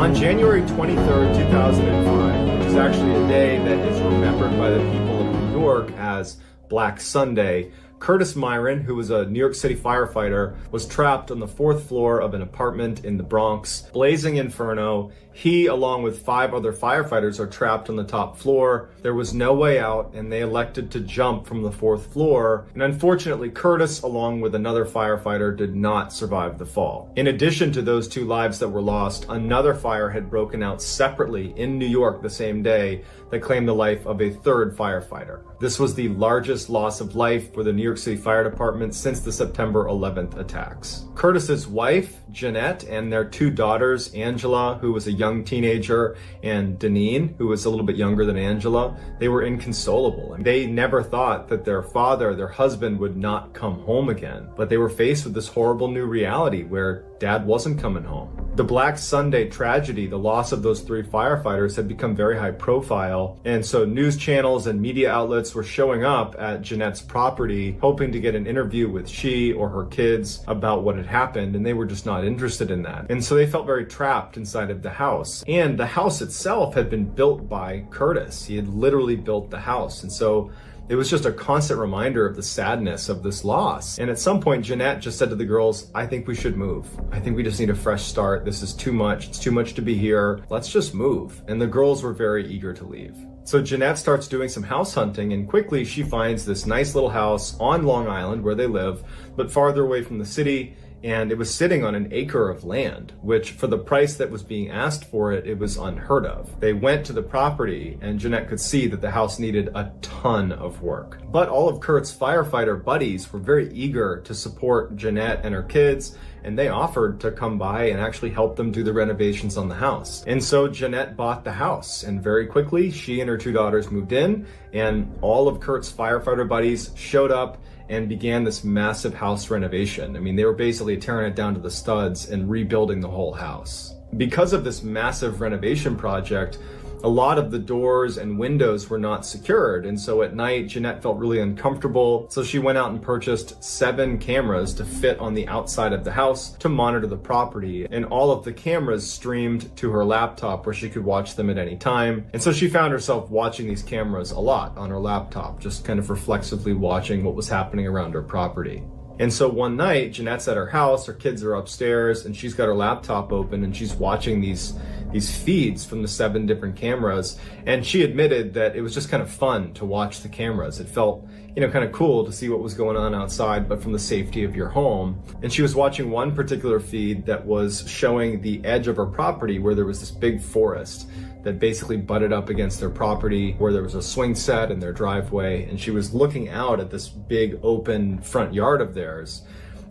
On January 23rd, 2005, it was actually a day that is remembered by the people of New York as Black Sunday. Curtis Myron, who was a New York City firefighter, was trapped on the 4th floor of an apartment in the Bronx. Blazing inferno. He, along with 5 other firefighters, are trapped on the top floor. There was no way out, and they elected to jump from the 4th floor. And unfortunately, Curtis, along with another firefighter, did not survive the fall. In addition to those 2 lives that were lost, another fire had broken out separately in New York the same day that claimed the life of a 3rd firefighter. This was the largest loss of life for the New York City Fire Department since the September 11th attacks. Curtis's wife, Jeanette, and their 2 daughters, Angela, who was a young teenager, and Deneen, who was a little bit younger than Angela, they were inconsolable. And they never thought that their father, their husband, would not come home again. But they were faced with this horrible new reality where Dad wasn't coming home. The Black Sunday tragedy, the loss of those 3 firefighters, had become very high profile. And so news channels and media outlets were showing up at Jeanette's property, hoping to get an interview with she or her kids about what had happened, and they were just not interested in that. And so they felt very trapped inside of the house. And the house itself had been built by Curtis. He had literally built the house. And so it was just a constant reminder of the sadness of this loss. And at some point, Jeanette just said to the girls, I think we should move. I think we just need a fresh start. This is too much. It's too much to be here. Let's just move. And the girls were very eager to leave. So Jeanette starts doing some house hunting, and quickly she finds this nice little house on Long Island where they live, but farther away from the city. And it was sitting on an acre of land, which for the price that was being asked for it, it was unheard of. They went to the property, and Jeanette could see that the house needed a ton of work. But all of Kurt's firefighter buddies were very eager to support Jeanette and her kids, and they offered to come by and actually help them do the renovations on the house. And so Jeanette bought the house, and very quickly she and her 2 daughters moved in, and all of Kurt's firefighter buddies showed up and began this massive house renovation. I mean, they were basically tearing it down to the studs and rebuilding the whole house. Because of this massive renovation project, a lot of the doors and windows were not secured, and so at night Jeanette felt really uncomfortable, so she went out and purchased 7 cameras to fit on the outside of the house to monitor the property, and all of the cameras streamed to her laptop where she could watch them at any time. And so she found herself watching these cameras a lot on her laptop, just kind of reflexively watching what was happening around her property. And so one night, Jeanette's at her house, her kids are upstairs, and she's got her laptop open and she's watching these feeds from the 7 different cameras. And she admitted that it was just kind of fun to watch the cameras. It felt, kind of cool to see what was going on outside, but from the safety of your home. And she was watching one particular feed that was showing the edge of her property where there was this big forest that basically butted up against their property, where there was a swing set in their driveway, and she was looking out at this big open front yard of theirs.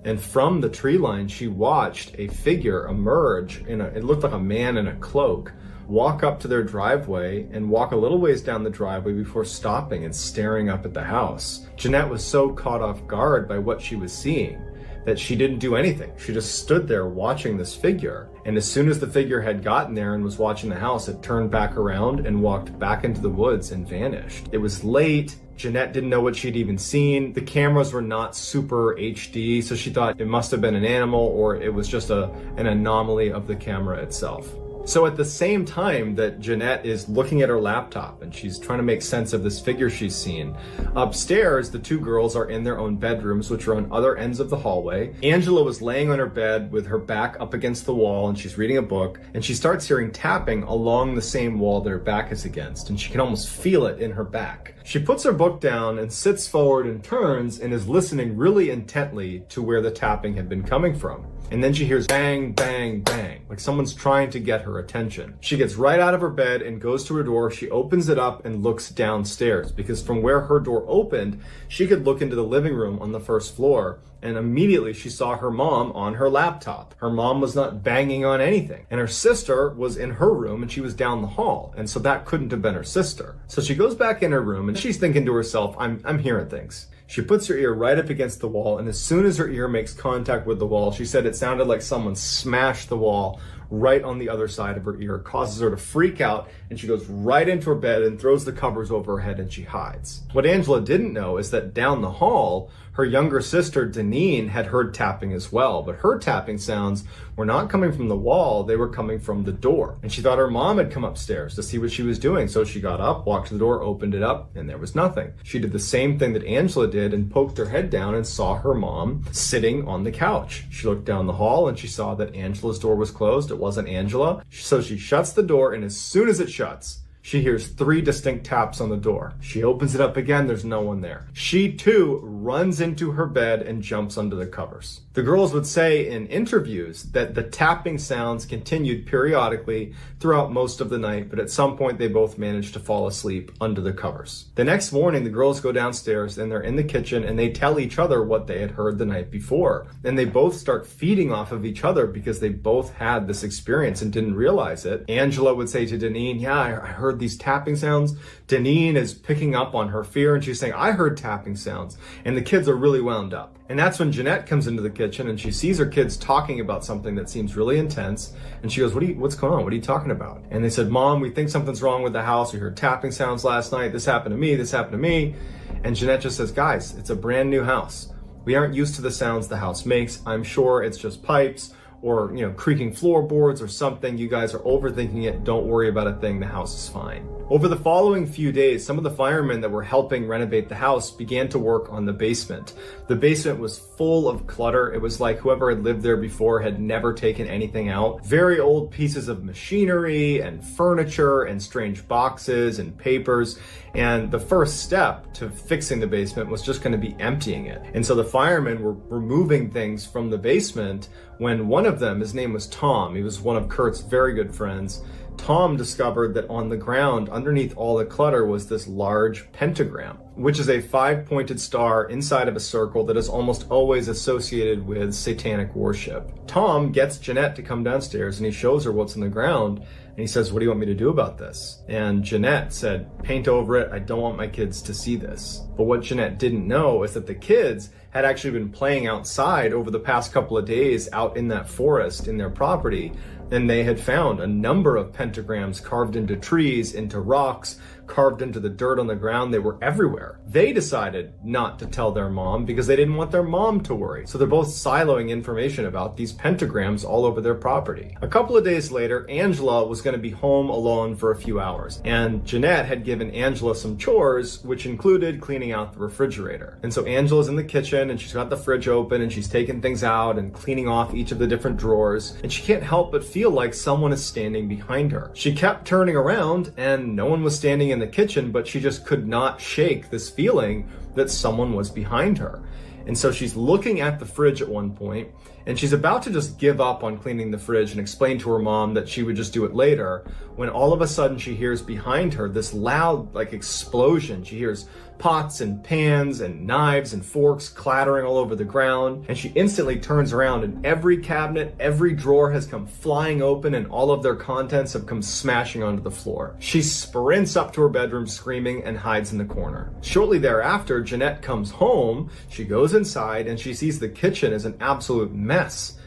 And from the tree line, she watched a figure emerge it looked like a man in a cloak, walk up to their driveway and walk a little ways down the driveway before stopping and staring up at the house. Jeanette was so caught off guard by what she was seeing that she didn't do anything. She just stood there watching this figure. And as soon as the figure had gotten there and was watching the house, it turned back around and walked back into the woods and vanished. It was late. Jeanette didn't know what she'd even seen. The cameras were not super HD, so she thought it must have been an animal or it was just an anomaly of the camera itself. So at the same time that Jeanette is looking at her laptop and she's trying to make sense of this figure she's seen, upstairs, the 2 girls are in their own bedrooms, which are on other ends of the hallway. Angela was laying on her bed with her back up against the wall and she's reading a book, and she starts hearing tapping along the same wall that her back is against, and she can almost feel it in her back. She puts her book down and sits forward and turns and is listening really intently to where the tapping had been coming from. And then she hears bang, bang, bang, like someone's trying to get her attention. She gets right out of her bed and goes to her door. She opens it up and looks downstairs, because from where her door opened, she could look into the living room on the 1st floor. And immediately she saw her mom on her laptop. Her mom was not banging on anything. And her sister was in her room and she was down the hall. And so that couldn't have been her sister. So she goes back in her room and she's thinking to herself, I'm hearing things. She puts her ear right up against the wall, and as soon as her ear makes contact with the wall, she said it sounded like someone smashed the wall right on the other side of her ear. It causes her to freak out, and she goes right into her bed and throws the covers over her head and she hides. What Angela didn't know is that down the hall, Her younger sister, Deneen, had heard tapping as well, but her tapping sounds were not coming from the wall, they were coming from the door. And she thought her mom had come upstairs to see what she was doing, so she got up, walked to the door, opened it up, and there was nothing. She did the same thing that Angela did and poked her head down and saw her mom sitting on the couch. She looked down the hall and she saw that Angela's door was closed. It wasn't Angela. So she shuts the door, and as soon as it shuts, she hears 3 distinct taps on the door. She opens it up again, there's no one there. She too runs into her bed and jumps under the covers. The girls would say in interviews that the tapping sounds continued periodically throughout most of the night, but at some point they both managed to fall asleep under the covers. The next morning, the girls go downstairs and they're in the kitchen and they tell each other what they had heard the night before. And they both start feeding off of each other because they both had this experience and didn't realize it. Angela would say to Deneen, yeah, I heard these tapping sounds. Deneen is picking up on her fear and she's saying, I heard tapping sounds. And the kids are really wound up. And that's when Jeanette comes into the kitchen and she sees her kids talking about something that seems really intense. And she goes, what's going on? What are you talking about? And they said, Mom, we think something's wrong with the house. We heard tapping sounds last night. This happened to me. This happened to me. And Jeanette just says, guys, it's a brand new house. We aren't used to the sounds the house makes. I'm sure it's just pipes or, creaking floorboards or something. You guys are overthinking it. Don't worry about a thing. The house is fine. Over the following few days, some of the firemen that were helping renovate the house began to work on the basement. The basement was full of clutter. It was like whoever had lived there before had never taken anything out. Very old pieces of machinery and furniture and strange boxes and papers. And the first step to fixing the basement was just going to be emptying it. And so the firemen were removing things from the basement when one of them, his name was Tom, he was one of Kurt's very good friends, Tom discovered that on the ground underneath all the clutter was this large pentagram, which is a 5-pointed star inside of a circle that is almost always associated with satanic worship. Tom gets Jeanette to come downstairs and he shows her what's on the ground and he says, what do you want me to do about this? And Jeanette said, paint over it. I don't want my kids to see this. But what Jeanette didn't know is that the kids had actually been playing outside over the past couple of days out in that forest in their property. And they had found a number of pentagrams carved into trees, into rocks, carved into the dirt on the ground. They were everywhere. They decided not to tell their mom because they didn't want their mom to worry. So they're both siloing information about these pentagrams all over their property. A couple of days later, Angela was going to be home alone for a few hours. And Jeanette had given Angela some chores, which included cleaning out the refrigerator. And so Angela's in the kitchen and she's got the fridge open and she's taking things out and cleaning off each of the different drawers. And she can't help but feel like someone is standing behind her. She kept turning around and no one was standing in the kitchen, but she just could not shake this feeling that someone was behind her. And so she's looking at the fridge at one point and she's about to just give up on cleaning the fridge and explain to her mom that she would just do it later, when all of a sudden she hears behind her this loud explosion. She hears pots and pans and knives and forks clattering all over the ground, and she instantly turns around and every cabinet, every drawer has come flying open and all of their contents have come smashing onto the floor. She sprints up to her bedroom screaming and hides in the corner. Shortly thereafter, Jeanette comes home, she goes inside and she sees the kitchen is an absolute mess.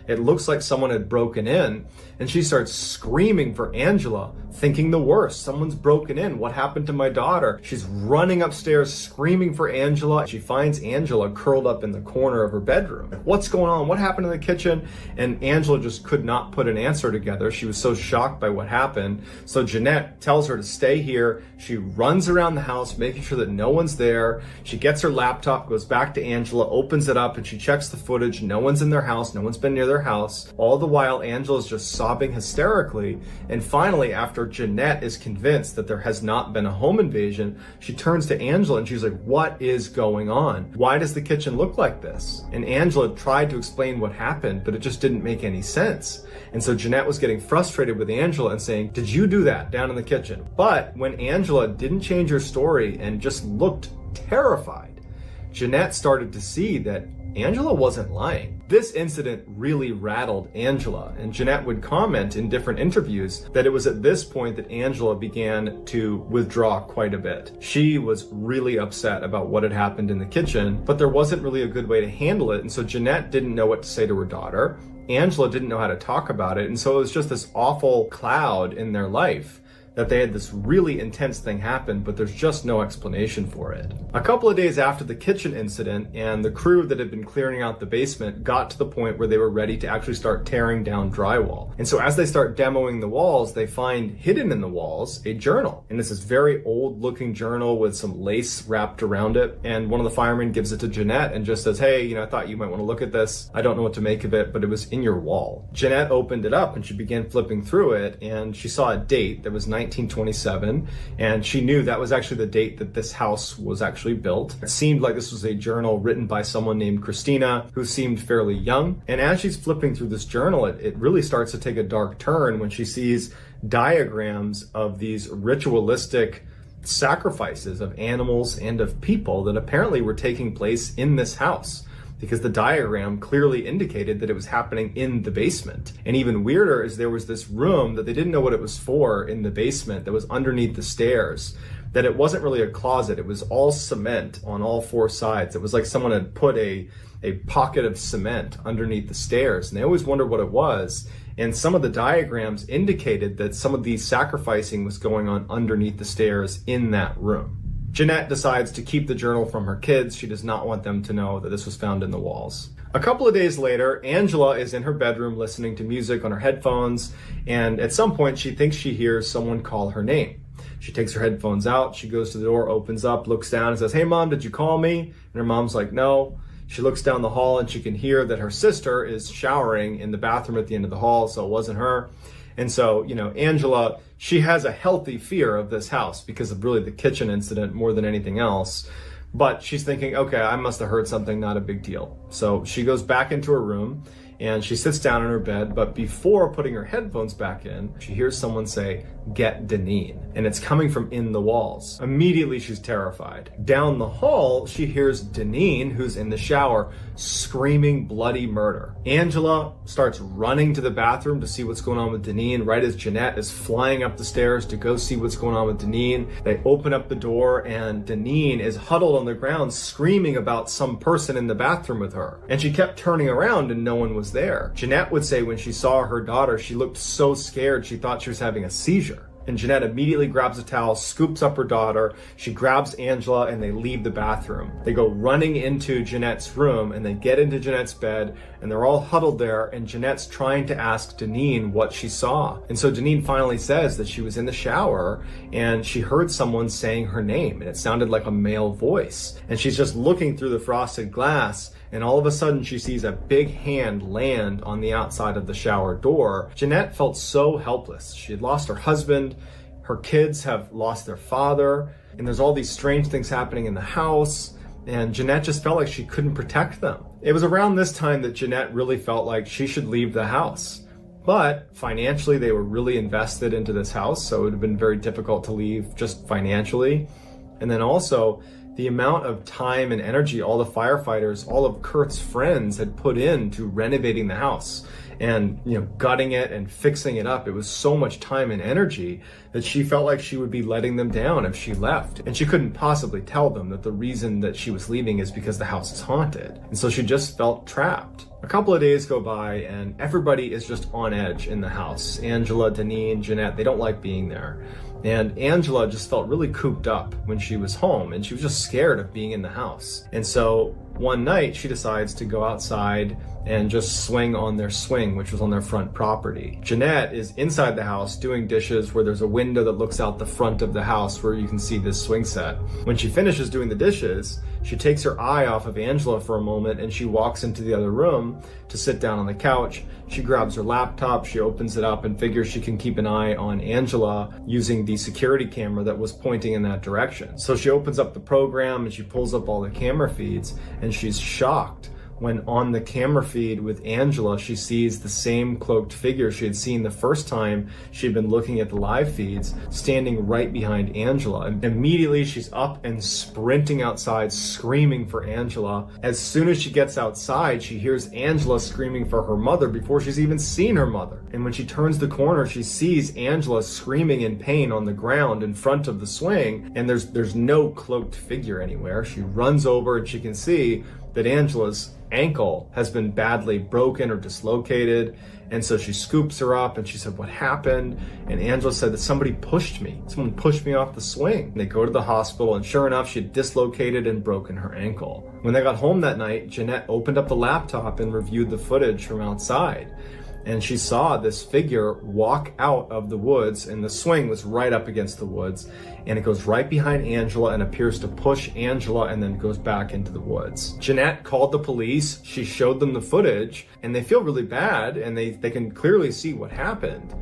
It looks like someone had broken in, and she starts screaming for Angela, thinking the worst. Someone's broken in. What happened to my daughter? She's running upstairs, screaming for Angela. She finds Angela curled up in the corner of her bedroom. What's going on? What happened in the kitchen? And Angela just could not put an answer together. She was so shocked by what happened. So Jeanette tells her to stay here. She runs around the house, making sure that no one's there. She gets her laptop, goes back to Angela, opens it up, and she checks the footage. No one's in their house. No one's been near their house. All the while, Angela's just sobbing hysterically. And finally, after Jeanette is convinced that there has not been a home invasion, she turns to Angela and she's like, what is going on? Why does the kitchen look like this? And Angela tried to explain what happened, but it just didn't make any sense. And so Jeanette was getting frustrated with Angela and saying, did you do that down in the kitchen? But when Angela didn't change her story and just looked terrified, Jeanette started to see that Angela wasn't lying. This incident really rattled Angela, and Jeanette would comment in different interviews that it was at this point that Angela began to withdraw quite a bit. She was really upset about what had happened in the kitchen, but there wasn't really a good way to handle it, and so Jeanette didn't know what to say to her daughter. Angela didn't know how to talk about it, and so it was just this awful cloud in their life. that they had this really intense thing happen, but there's just no explanation for it. A couple of days after the kitchen incident, and the crew that had been clearing out the basement got to the point where they were ready to actually start tearing down drywall. And so as they start demoing the walls, they find hidden in the walls a journal. And it's this very old looking journal with some lace wrapped around it. And one of the firemen gives it to Jeanette and just says, hey, I thought you might want to look at this. I don't know what to make of it, but it was in your wall. Jeanette opened it up and she began flipping through it, and she saw a date that was 1927, and she knew that was actually the date that this house was actually built. It seemed like this was a journal written by someone named Christina, who seemed fairly young. And as she's flipping through this journal, it really starts to take a dark turn when she sees diagrams of these ritualistic sacrifices of animals and of people that apparently were taking place in this house, because the diagram clearly indicated that it was happening in the basement. And even weirder is there was this room that they didn't know what it was for in the basement that was underneath the stairs, that it wasn't really a closet. It was all cement on all four sides. It was like someone had put a pocket of cement underneath the stairs, and they always wondered what it was. And some of the diagrams indicated that some of these sacrificing was going on underneath the stairs in that room. Jeanette decides to keep the journal from her kids. She does not want them to know that this was found in the walls. A couple of days later, Angela is in her bedroom listening to music on her headphones, and at some point she thinks she hears someone call her name. She takes her headphones out, she goes to the door, opens up, looks down and says, hey mom, did you call me? And her mom's like, no. She looks down the hall and she can hear that her sister is showering in the bathroom at the end of the hall, so it wasn't her. And so, Angela, she has a healthy fear of this house because of really the kitchen incident more than anything else. But she's thinking, okay, I must have heard something, not a big deal. So she goes back into her room and she sits down in her bed, but before putting her headphones back in, she hears someone say, get Deneen, and it's coming from in the walls. Immediately she's terrified. Down the hall, she hears Deneen, who's in the shower, screaming bloody murder. Angela starts running to the bathroom to see what's going on with Deneen, right as Jeanette is flying up the stairs to go see what's going on with Deneen. They open up the door and Deneen is huddled on the ground screaming about some person in the bathroom with her. And she kept turning around and no one was there. Jeanette would say when she saw her daughter, she looked so scared she thought she was having a seizure. And Jeanette immediately grabs a towel, scoops up her daughter, she grabs Angela, and they leave the bathroom. They go running into Jeanette's room, and they get into Jeanette's bed, and they're all huddled there, and Jeanette's trying to ask Deneen what she saw. And so Deneen finally says that she was in the shower, and she heard someone saying her name, and it sounded like a male voice. And she's just looking through the frosted glass, and all of a sudden she sees a big hand land on the outside of the shower door. Jeanette felt so helpless. She had lost her husband, her kids have lost their father, and there's all these strange things happening in the house, and Jeanette just felt like she couldn't protect them. It was around this time that Jeanette really felt like she should leave the house. But financially, they were really invested into this house, so it would have been very difficult to leave just financially. And then also, the amount of time and energy all the firefighters, all of Kurt's friends had put into renovating the house and, gutting it and fixing it up. It was so much time and energy that she felt like she would be letting them down if she left. And she couldn't possibly tell them that the reason that she was leaving is because the house is haunted. And so she just felt trapped. A couple of days go by and everybody is just on edge in the house. Angela, Deneen, Jeanette, they don't like being there. And Angela just felt really cooped up when she was home, and she was just scared of being in the house. And so one night she decides to go outside and just swing on their swing, which was on their front property. Jeanette is inside the house doing dishes where there's a window that looks out the front of the house where you can see this swing set. When she finishes doing the dishes, she takes her eye off of Angela for a moment and she walks into the other room to sit down on the couch. She grabs her laptop, she opens it up and figures she can keep an eye on Angela using the security camera that was pointing in that direction. So she opens up the program and she pulls up all the camera feeds, and she's shocked when on the camera feed with Angela, she sees the same cloaked figure she had seen the first time she'd been looking at the live feeds, standing right behind Angela. And immediately she's up and sprinting outside, screaming for Angela. As soon as she gets outside, she hears Angela screaming for her mother before she's even seen her mother. And when she turns the corner, she sees Angela screaming in pain on the ground in front of the swing, and there's no cloaked figure anywhere. She runs over and she can see that Angela's ankle has been badly broken or dislocated. And so she scoops her up and she said, what happened? And Angela said that somebody pushed me. Someone pushed me off the swing. And they go to the hospital, and sure enough, she had dislocated and broken her ankle. When they got home that night, Jeanette opened up the laptop and reviewed the footage from outside. And she saw this figure walk out of the woods, and the swing was right up against the woods, and it goes right behind Angela and appears to push Angela and then goes back into the woods. Jeanette called the police. She showed them the footage, and they feel really bad, and they can clearly see what happened.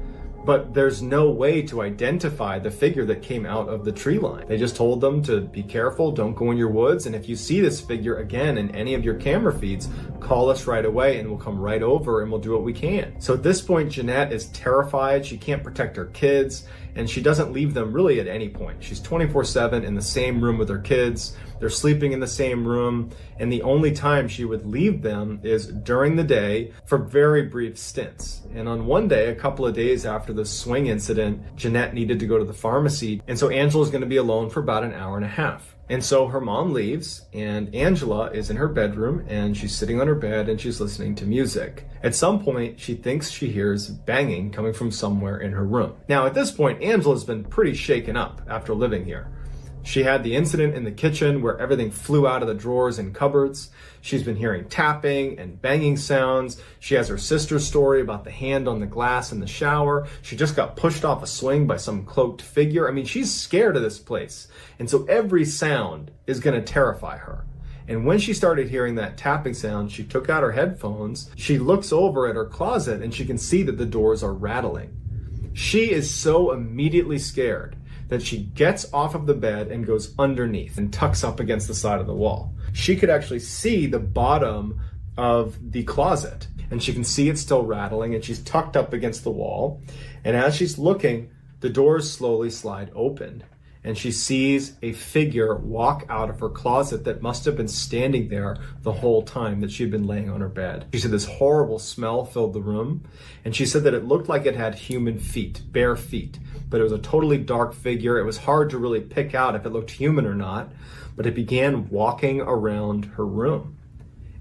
But there's no way to identify the figure that came out of the tree line. They just told them to be careful, don't go in your woods, and if you see this figure again in any of your camera feeds, call us right away and we'll come right over and we'll do what we can. So at this point, Jeanette is terrified. She can't protect her kids, and she doesn't leave them really at any point. She's 24/7 in the same room with her kids. They're sleeping in the same room, and the only time she would leave them is during the day for very brief stints. And on one day, a couple of days after the swing incident, Jeanette needed to go to the pharmacy, and so Angela's going to be alone for about an hour and a half. And so her mom leaves, and Angela is in her bedroom, and she's sitting on her bed and she's listening to music. At some point, she thinks she hears banging coming from somewhere in her room. Now, at this point, Angela's been pretty shaken up after living here. She had the incident in the kitchen where everything flew out of the drawers and cupboards. She's been hearing tapping and banging sounds. She has her sister's story about the hand on the glass in the shower. She just got pushed off a swing by some cloaked figure. I mean, she's scared of this place. And so every sound is going to terrify her. And when she started hearing that tapping sound, she took out her headphones. She looks over at her closet and she can see that the doors are rattling. She is so immediately scared that she gets off of the bed and goes underneath and tucks up against the side of the wall. She could actually see the bottom of the closet, and she can see it still rattling, and she's tucked up against the wall. And as she's looking, the doors slowly slide open, and she sees a figure walk out of her closet that must have been standing there the whole time that she'd been laying on her bed. She said this horrible smell filled the room, and she said that it looked like it had human feet, bare feet, but it was a totally dark figure. It was hard to really pick out if it looked human or not, but it began walking around her room,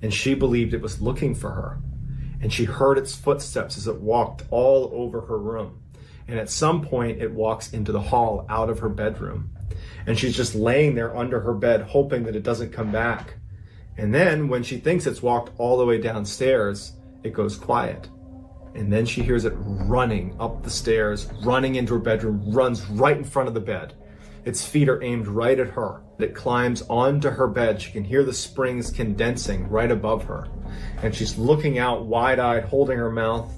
and she believed it was looking for her, and she heard its footsteps as it walked all over her room. And at some point, it walks into the hall out of her bedroom. And she's just laying there under her bed, hoping that it doesn't come back. And then when she thinks it's walked all the way downstairs, it goes quiet. And then she hears it running up the stairs, running into her bedroom, runs right in front of the bed. Its feet are aimed right at her. It climbs onto her bed. She can hear the springs condensing right above her. And she's looking out wide-eyed, holding her mouth.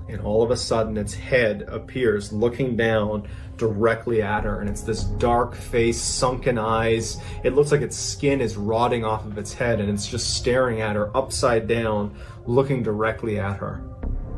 And all of a sudden, its head appears looking down directly at her. And it's this dark face, sunken eyes. It looks like its skin is rotting off of its head, and it's just staring at her upside down, looking directly at her.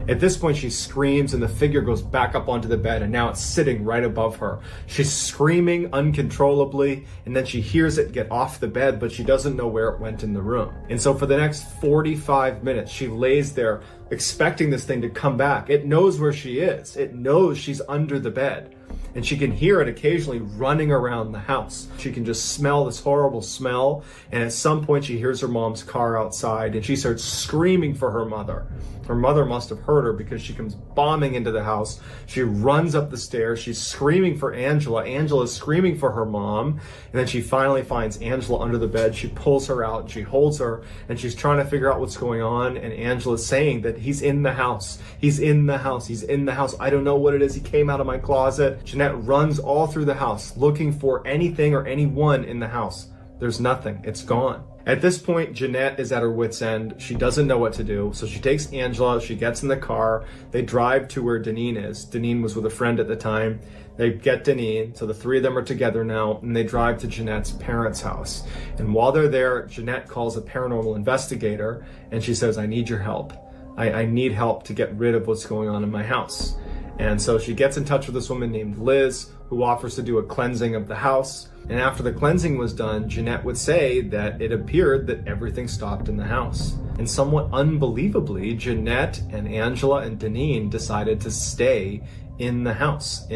At this point, she screams, and the figure goes back up onto the bed, and now it's sitting right above her. She's screaming uncontrollably, and then she hears it get off the bed, but she doesn't know where it went in the room. And so for the next 45 minutes, she lays there expecting this thing to come back. It knows where she is. It knows she's under the bed. And she can hear it occasionally running around the house. She can just smell this horrible smell. And at some point, she hears her mom's car outside, and she starts screaming for her mother. Her mother must have heard her because she comes bombing into the house. She runs up the stairs. She's screaming for Angela. Angela's screaming for her mom. And then she finally finds Angela under the bed. She pulls her out, and she holds her, and she's trying to figure out what's going on. And Angela's saying that he's in the house. He's in the house. He's in the house. I don't know what it is. He came out of my closet. Jeanette runs all through the house looking for anything or anyone in the house. There's nothing. It's gone. At this point, Jeanette is at her wit's end. She doesn't know what to do. So she takes Angela. She gets in the car. They drive to where Deneen is. Deneen was with a friend at the time. They get Deneen. So the three of them are together now, and they drive to Jeanette's parents' house. And while they're there, Jeanette calls a paranormal investigator, and she says, I need your help. I need help to get rid of what's going on in my house. And so she gets in touch with this woman named Liz, who offers to do a cleansing of the house. And after the cleansing was done, Jeanette would say that it appeared that everything stopped in the house. And somewhat unbelievably, Jeanette and Angela and Deneen decided to stay in the house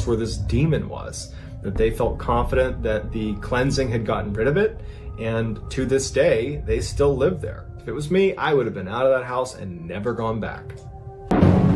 where this demon was. that they felt confident that the cleansing had gotten rid of it, and to this day, they still live there. If it was me, I would have been out of that house and never gone back.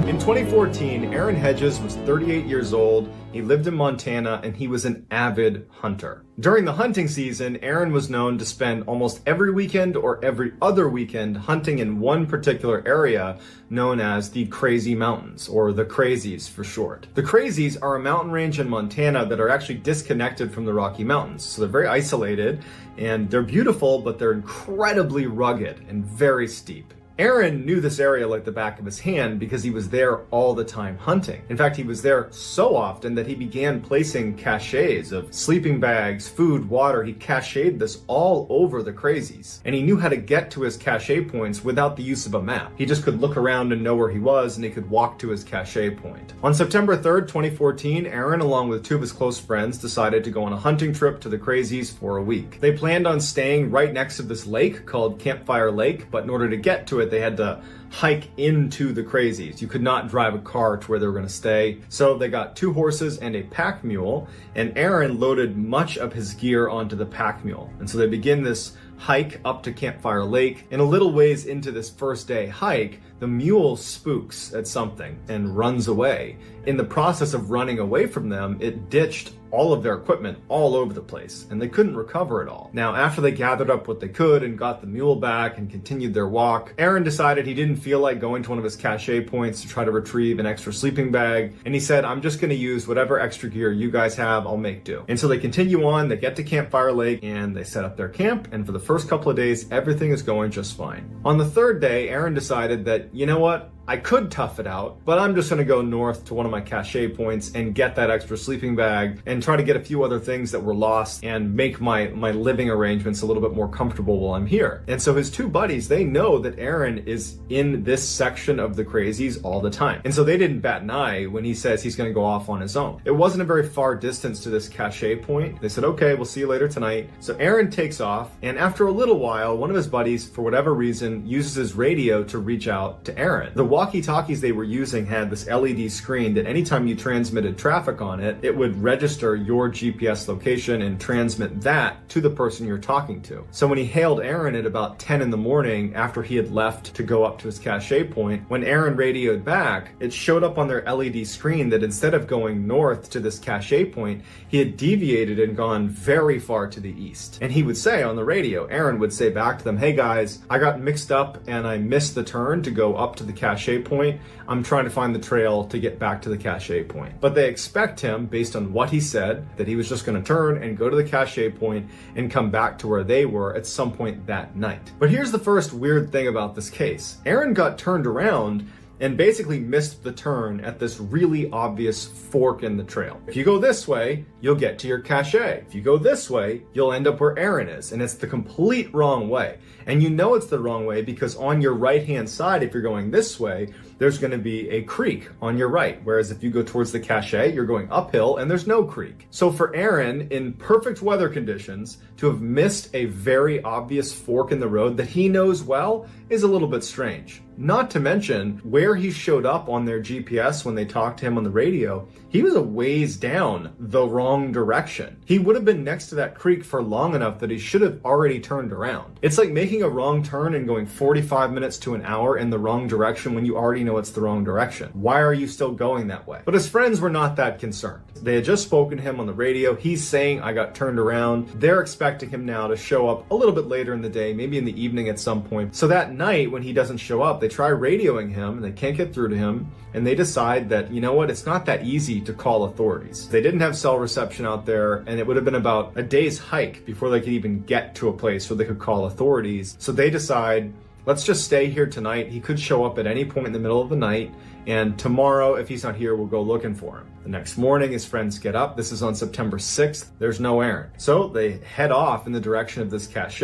In 2014, Aaron Hedges was 38 years old, he lived in Montana, and he was an avid hunter. During the hunting season, Aaron was known to spend almost every weekend or every other weekend hunting in one particular area known as the Crazy Mountains, or the Crazies for short. The Crazies are a mountain range in Montana that are actually disconnected from the Rocky Mountains. So they're very isolated, and they're beautiful, but they're incredibly rugged and very steep. Aaron knew this area like the back of his hand because he was there all the time hunting. In fact, he was there so often that he began placing caches of sleeping bags, food, water. He cached this all over the Crazies. And he knew how to get to his cache points without the use of a map. He just could look around and know where he was, and he could walk to his cache point. On September 3rd, 2014, Aaron, along with two of his close friends, decided to go on a hunting trip to the Crazies for a week. They planned on staying right next to this lake called Campfire Lake, but in order to get to it, they had to hike into the Crazies. You could not drive a car to where they were going to stay. So they got 2 horses and a pack mule, and Aaron loaded much of his gear onto the pack mule. And so they begin this hike up to Campfire Lake. And a little ways into this first day hike, the mule spooks at something and runs away. In the process of running away from them, it ditched all of their equipment all over the place, and they couldn't recover it all. Now, after they gathered up what they could and got the mule back and continued their walk, Aaron decided he didn't feel like going to one of his cache points to try to retrieve an extra sleeping bag, and he said, I'm just going to use whatever extra gear you guys have, I'll make do. And so they continue on, they get to Campfire Lake, and they set up their camp, and for the first couple of days, everything is going just fine. On the 3rd day, Aaron decided that, you know what? I could tough it out, but I'm just going to go north to one of my cache points and get that extra sleeping bag and try to get a few other things that were lost and make my living arrangements a little bit more comfortable while I'm here. And so his 2 buddies, they know that Aaron is in this section of the Crazies all the time. And so they didn't bat an eye when he says he's going to go off on his own. It wasn't a very far distance to this cache point. They said, okay, we'll see you later tonight. So Aaron takes off, and after a little while, one of his buddies, for whatever reason, uses his radio to reach out to Aaron. The walkie-talkies they were using had this LED screen that anytime you transmitted traffic on it, it would register your GPS location and transmit that to the person you're talking to. So when he hailed Aaron at about 10 in the morning after he had left to go up to his cache point, when Aaron radioed back, it showed up on their LED screen that instead of going north to this cache point, he had deviated and gone very far to the east. And he would say on the radio, Aaron would say back to them, hey guys, I got mixed up and I missed the turn to go up to the cache point. I'm trying to find the trail to get back to the cache point. But they expect him, based on what he said, that he was just going to turn and go to the cache point and come back to where they were at some point that night. But here's the first weird thing about this case. Aaron got turned around and basically missed the turn at this really obvious fork in the trail. If you go this way, you'll get to your cache. If you go this way, you'll end up where Aaron is, and it's the complete wrong way. And you know it's the wrong way because on your right-hand side, if you're going this way, there's going to be a creek on your right. Whereas if you go towards the cache, you're going uphill and there's no creek. So for Aaron, in perfect weather conditions, to have missed a very obvious fork in the road that he knows well is a little bit strange. Not to mention, where he showed up on their GPS when they talked to him on the radio, he was a ways down the wrong direction. He would have been next to that creek for long enough that he should have already turned around. It's like making a wrong turn and going 45 minutes to an hour in the wrong direction when you already know it's the wrong direction. Why are you still going that way? But his friends were not that concerned. They had just spoken to him on the radio. He's saying, I got turned around. They're expecting him now to show up a little bit later in the day, maybe in the evening at some point. So that night when he doesn't show up, they try radioing him and they can't get through to him. And they decide that, you know what, it's not that easy to call authorities. They didn't have cell reception out there, and it would have been about a day's hike before they could even get to a place where they could call authorities. So they decide, let's just stay here tonight. He could show up at any point in the middle of the night, and tomorrow, if he's not here, we'll go looking for him. The next morning, his friends get up. This is on September 6th. There's no Aaron. So they head off in the direction of this cache,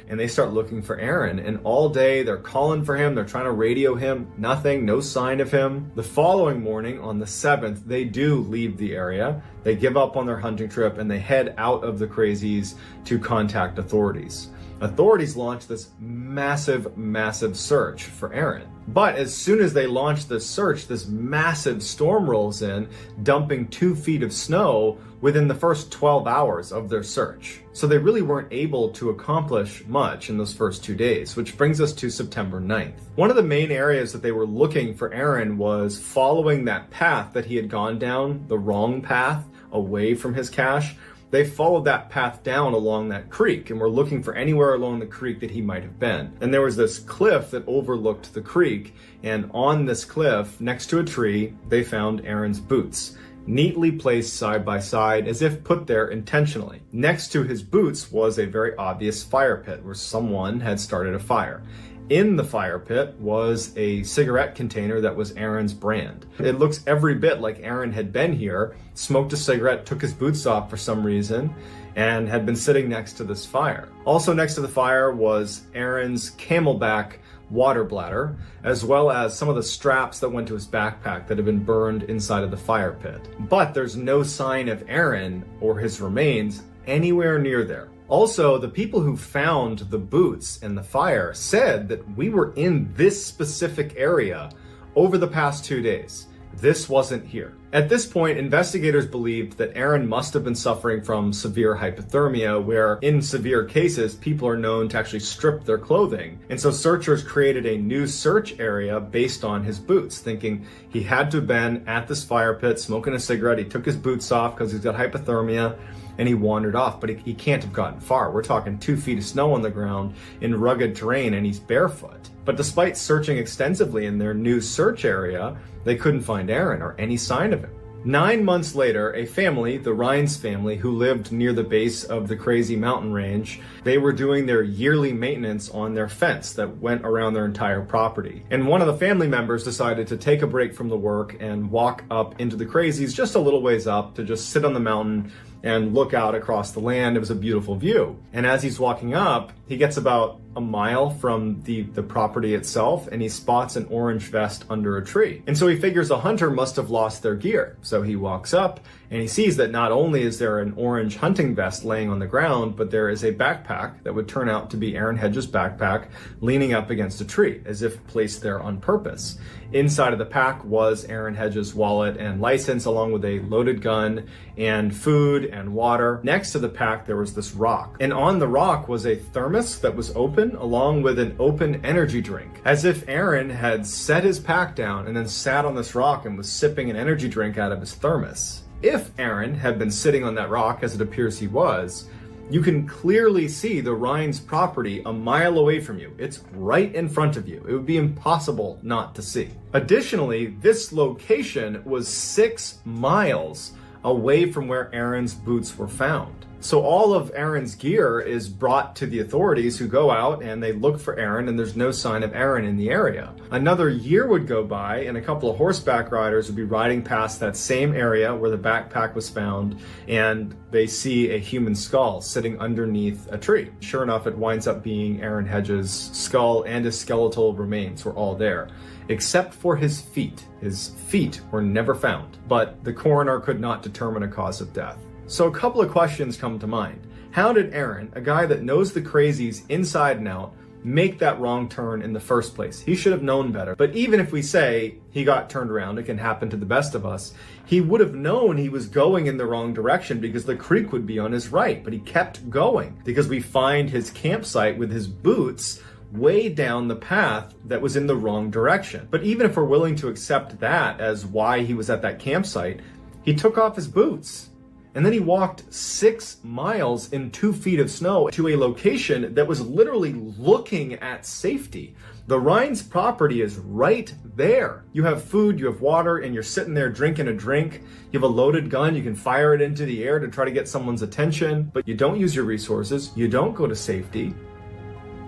and they start looking for Aaron. And all day, they're calling for him. They're trying to radio him. Nothing, no sign of him. The following morning, on the 7th, they do leave the area. They give up on their hunting trip, and they head out of the Crazies to contact authorities. Authorities launched this massive search for Aaron. But as soon as they launch this search, this massive storm rolls in, dumping 2 feet of snow within the first 12 hours of their search. So they really weren't able to accomplish much in those first 2 days, which brings us to September 9th. One of the main areas that they were looking for Aaron was following that path that he had gone down, the wrong path away from his cache. They followed that path down along that creek and were looking for anywhere along the creek that he might have been. And there was this cliff that overlooked the creek, and on this cliff, next to a tree, they found Aaron's boots, neatly placed side by side as if put there intentionally. Next to his boots was a very obvious fire pit where someone had started a fire. In the fire pit was a cigarette container that was Aaron's brand. It looks every bit like Aaron had been here, smoked a cigarette, took his boots off for some reason, and had been sitting next to this fire. Also next to the fire was Aaron's Camelback water bladder, as well as some of the straps that went to his backpack that had been burned inside of the fire pit. But there's no sign of Aaron or his remains anywhere near there. Also, the people who found the boots in the fire said that we were in this specific area over the past 2 days. This wasn't here. At this point, investigators believed that Aaron must have been suffering from severe hypothermia, where in severe cases, people are known to actually strip their clothing. And so searchers created a new search area based on his boots, thinking he had to have been at this fire pit smoking a cigarette. He took his boots off because he's got hypothermia, and he wandered off, but he can't have gotten far. We're talking 2 feet of snow on the ground in rugged terrain, and he's barefoot. But despite searching extensively in their new search area, they couldn't find Aaron or any sign of him. 9 months later, a family, the Rhines family, who lived near the base of the crazy mountain range, they were doing their yearly maintenance on their fence that went around their entire property. And one of the family members decided to take a break from the work and walk up into the crazies just a little ways up to just sit on the mountain and look out across the land. It was a beautiful view. And as he's walking up, he gets about a mile from the property itself, and he spots an orange vest under a tree. And so he figures a hunter must have lost their gear. So he walks up and he sees that not only is there an orange hunting vest laying on the ground, but there is a backpack that would turn out to be Aaron Hedges' backpack leaning up against a tree, as if placed there on purpose. Inside of the pack was Aaron Hedges' wallet and license, along with a loaded gun and food and water. Next to the pack, there was this rock. And on the rock was a thermos that was open, along with an open energy drink, as if Aaron had set his pack down and then sat on this rock and was sipping an energy drink out of his thermos. If Aaron had been sitting on that rock, as it appears he was, you can clearly see the Rhines property a mile away from you. It's right in front of you. It would be impossible not to see. Additionally, this location was 6 miles away from where Aaron's boots were found. So all of Aaron's gear is brought to the authorities, who go out and they look for Aaron, and there's no sign of Aaron in the area. Another year would go by and a couple of horseback riders would be riding past that same area where the backpack was found, and they see a human skull sitting underneath a tree. Sure enough, it winds up being Aaron Hedges' skull, and his skeletal remains were all there, except for his feet. His feet were never found, but the coroner could not determine a cause of death. So a couple of questions come to mind. How did Aaron, a guy that knows the crazies inside and out, make that wrong turn in the first place? He should have known better. But even if we say he got turned around, it can happen to the best of us, he would have known he was going in the wrong direction because the creek would be on his right, but he kept going because we find his campsite with his boots way down the path that was in the wrong direction. But even if we're willing to accept that as why he was at that campsite, he took off his boots. And then he walked 6 miles in 2 feet of snow to a location that was literally looking at safety. The Rhines property is right there. You have food, you have water, and you're sitting there drinking a drink. You have a loaded gun, you can fire it into the air to try to get someone's attention, but you don't use your resources, you don't go to safety,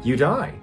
you die.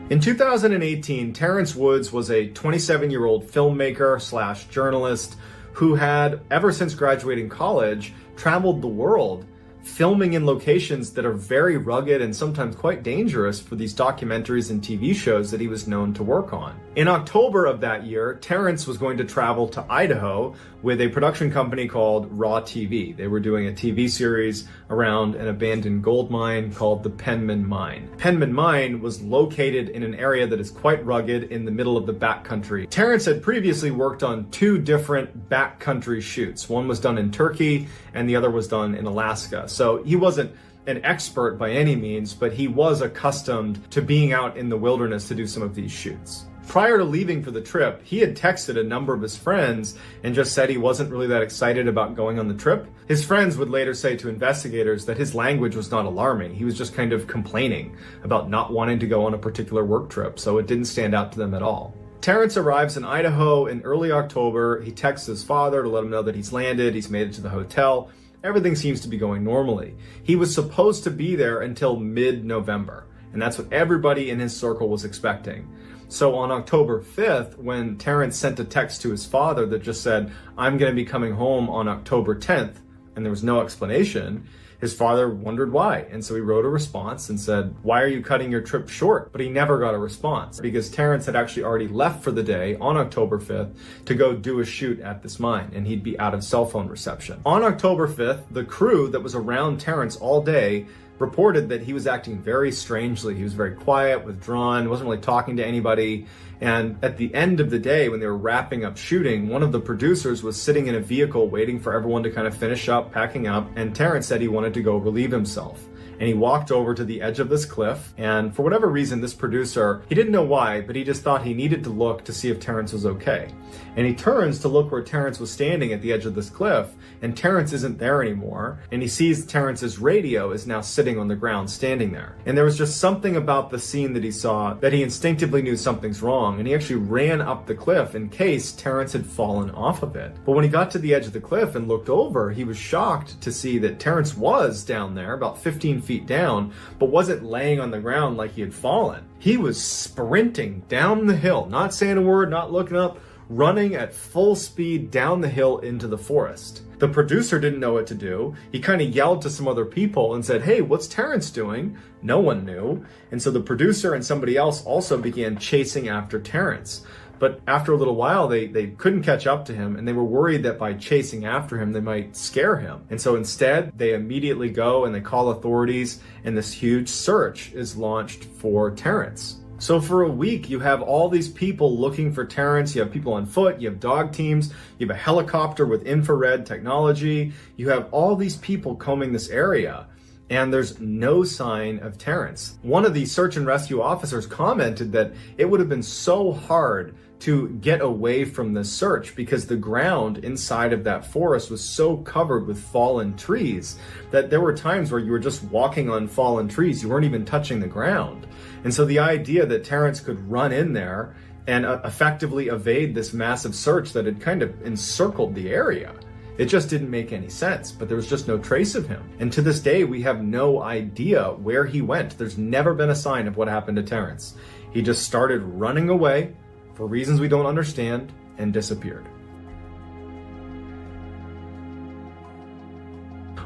In 2018, Terrence Woods was a 27-year-old filmmaker / journalist who had, ever since graduating college, traveled the world filming in locations that are very rugged and sometimes quite dangerous for these documentaries and TV shows that he was known to work on. In October of that year, Terrence was going to travel to Idaho with a production company called Raw TV. They were doing a TV series around an abandoned gold mine called the Penman Mine. Penman Mine was located in an area that is quite rugged in the middle of the backcountry. Terrence had previously worked on 2 different backcountry shoots. One was done in Turkey and the other was done in Alaska. So he wasn't an expert by any means, but he was accustomed to being out in the wilderness to do some of these shoots. Prior to leaving for the trip, he had texted a number of his friends and just said he wasn't really that excited about going on the trip. His friends would later say to investigators that his language was not alarming. He was just kind of complaining about not wanting to go on a particular work trip, so it didn't stand out to them at all. Terrence arrives in Idaho in early October. He texts his father to let him know that he's landed, he's made it to the hotel. Everything seems to be going normally. He was supposed to be there until mid-November, and that's what everybody in his circle was expecting. So on October 5th, when Terrence sent a text to his father that just said, "I'm going to be coming home on October 10th," and there was no explanation, his father wondered why. And so he wrote a response and said, "Why are you cutting your trip short?" But he never got a response because Terrence had actually already left for the day on October 5th to go do a shoot at this mine, and he'd be out of cell phone reception. On October 5th, the crew that was around Terrence all day reported that he was acting very strangely. He was very quiet, withdrawn, wasn't really talking to anybody. And at the end of the day, when they were wrapping up shooting, one of the producers was sitting in a vehicle waiting for everyone to kind of finish up, packing up, and Terrence said he wanted to go relieve himself. And he walked over to the edge of this cliff, and for whatever reason, this producer, he didn't know why, but he just thought he needed to look to see if Terrence was okay. And he turns to look where Terrence was standing at the edge of this cliff, and Terrence isn't there anymore, and he sees Terrence's radio is now sitting on the ground standing there. And there was just something about the scene that he saw that he instinctively knew something's wrong, and he actually ran up the cliff in case Terrence had fallen off of it. But when he got to the edge of the cliff and looked over, he was shocked to see that Terrence was down there, about 15 feet down, but wasn't laying on the ground like he had fallen. He was sprinting down the hill, not saying a word, not looking up, running at full speed down the hill into the forest. The producer didn't know what to do. He kind of yelled to some other people and said, "Hey, what's Terrence doing?" No one knew. And so the producer and somebody else also began chasing after Terrence. But after a little while, they couldn't catch up to him, and they were worried that by chasing after him, they might scare him. And so instead, they immediately go and they call authorities, and this huge search is launched for Terrence. So for a week, you have all these people looking for Terrence. You have people on foot, you have dog teams, you have a helicopter with infrared technology. You have all these people combing this area, and there's no sign of Terrence. One of the search and rescue officers commented that it would have been so hard to get away from this search because the ground inside of that forest was so covered with fallen trees that there were times where you were just walking on fallen trees. You weren't even touching the ground. And so the idea that Terrence could run in there and effectively evade this massive search that had kind of encircled the area, it just didn't make any sense, but there was just no trace of him. And to this day, we have no idea where he went. There's never been a sign of what happened to Terrence. He just started running away for reasons we don't understand and disappeared.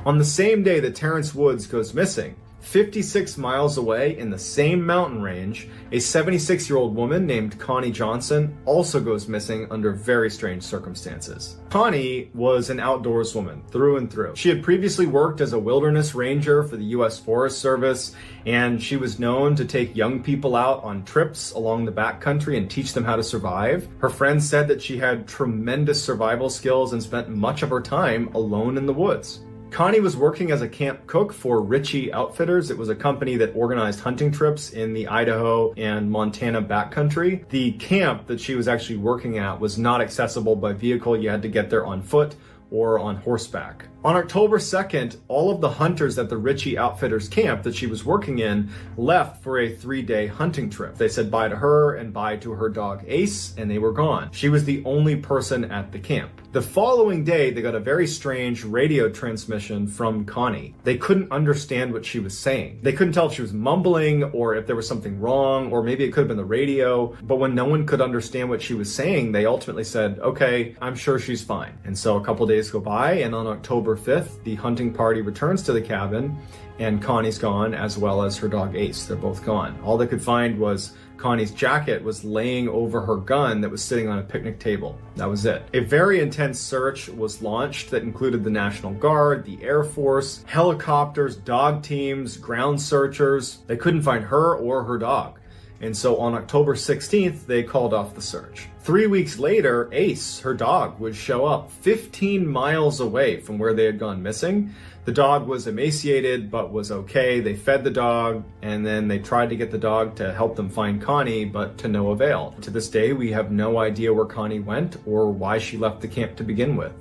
On the same day that Terrence Woods goes missing, 56 miles away in the same mountain range, a 76-year-old woman named Connie Johnson also goes missing under very strange circumstances. Connie was an outdoors woman through and through. She had previously worked as a wilderness ranger for the U.S. Forest Service, and she was known to take young people out on trips along the backcountry and teach them how to survive. Her friends said that she had tremendous survival skills and spent much of her time alone in the woods. Connie was working as a camp cook for Ritchie Outfitters. It was a company that organized hunting trips in the Idaho and Montana backcountry. The camp that she was actually working at was not accessible by vehicle. You had to get there on foot or on horseback. On October 2nd, all of the hunters at the Ritchie Outfitters camp that she was working in left for a 3-day hunting trip. They said bye to her and bye to her dog Ace, and they were gone. She was the only person at the camp. The following day, they got a very strange radio transmission from Connie. They couldn't understand what she was saying. They couldn't tell if she was mumbling or if there was something wrong, or maybe it could have been the radio. But when no one could understand what she was saying, they ultimately said, "Okay, I'm sure she's fine." And so a couple days go by, and on October October 5th, the hunting party returns to the cabin, and Connie's gone, as well as her dog Ace. They're both gone. All they could find was Connie's jacket was laying over her gun that was sitting on a picnic table. That was it. A very intense search was launched that included the National Guard, the Air Force, helicopters, dog teams, ground searchers. They couldn't find her or her dog. And so on October 16th, they called off the search. 3 weeks later, Ace, her dog, would show up 15 miles away from where they had gone missing. The dog was emaciated, but was okay. They fed the dog, and then they tried to get the dog to help them find Connie, but to no avail. To this day, we have no idea where Connie went or why she left the camp to begin with.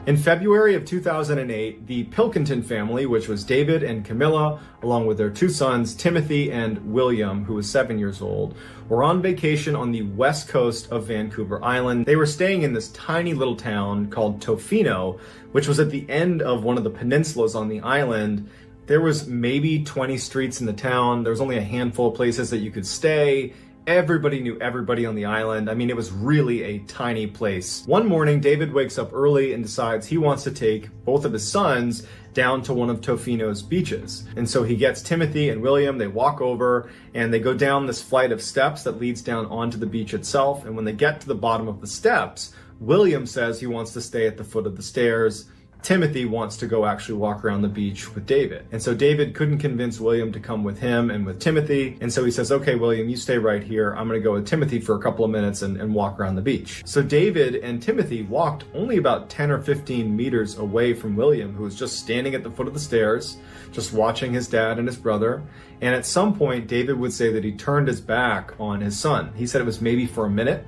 In February of 2008, the Pilkington family, which was David and Camilla, along with their two sons, Timothy and William, who was 7 years old, were on vacation on the west coast of Vancouver Island. They were staying in this tiny little town called Tofino, which was at the end of one of the peninsulas on the island. There was maybe 20 streets in the town. There was only a handful of places that you could stay. Everybody knew everybody on the island. I mean, it was really a tiny place. One morning, David wakes up early and decides he wants to take both of his sons down to one of Tofino's beaches. And so he gets Timothy and William, they walk over and they go down this flight of steps that leads down onto the beach itself. And when they get to the bottom of the steps, William says he wants to stay at the foot of the stairs. Timothy wants to go actually walk around the beach with David. And so David couldn't convince William to come with him and with Timothy. And so he says, okay, William, you stay right here. I'm going to go with Timothy for a couple of minutes and walk around the beach. So David and Timothy walked only about 10 or 15 meters away from William, who was just standing at the foot of the stairs, just watching his dad and his brother. And at some point, David would say that he turned his back on his son. He said it was maybe for a minute.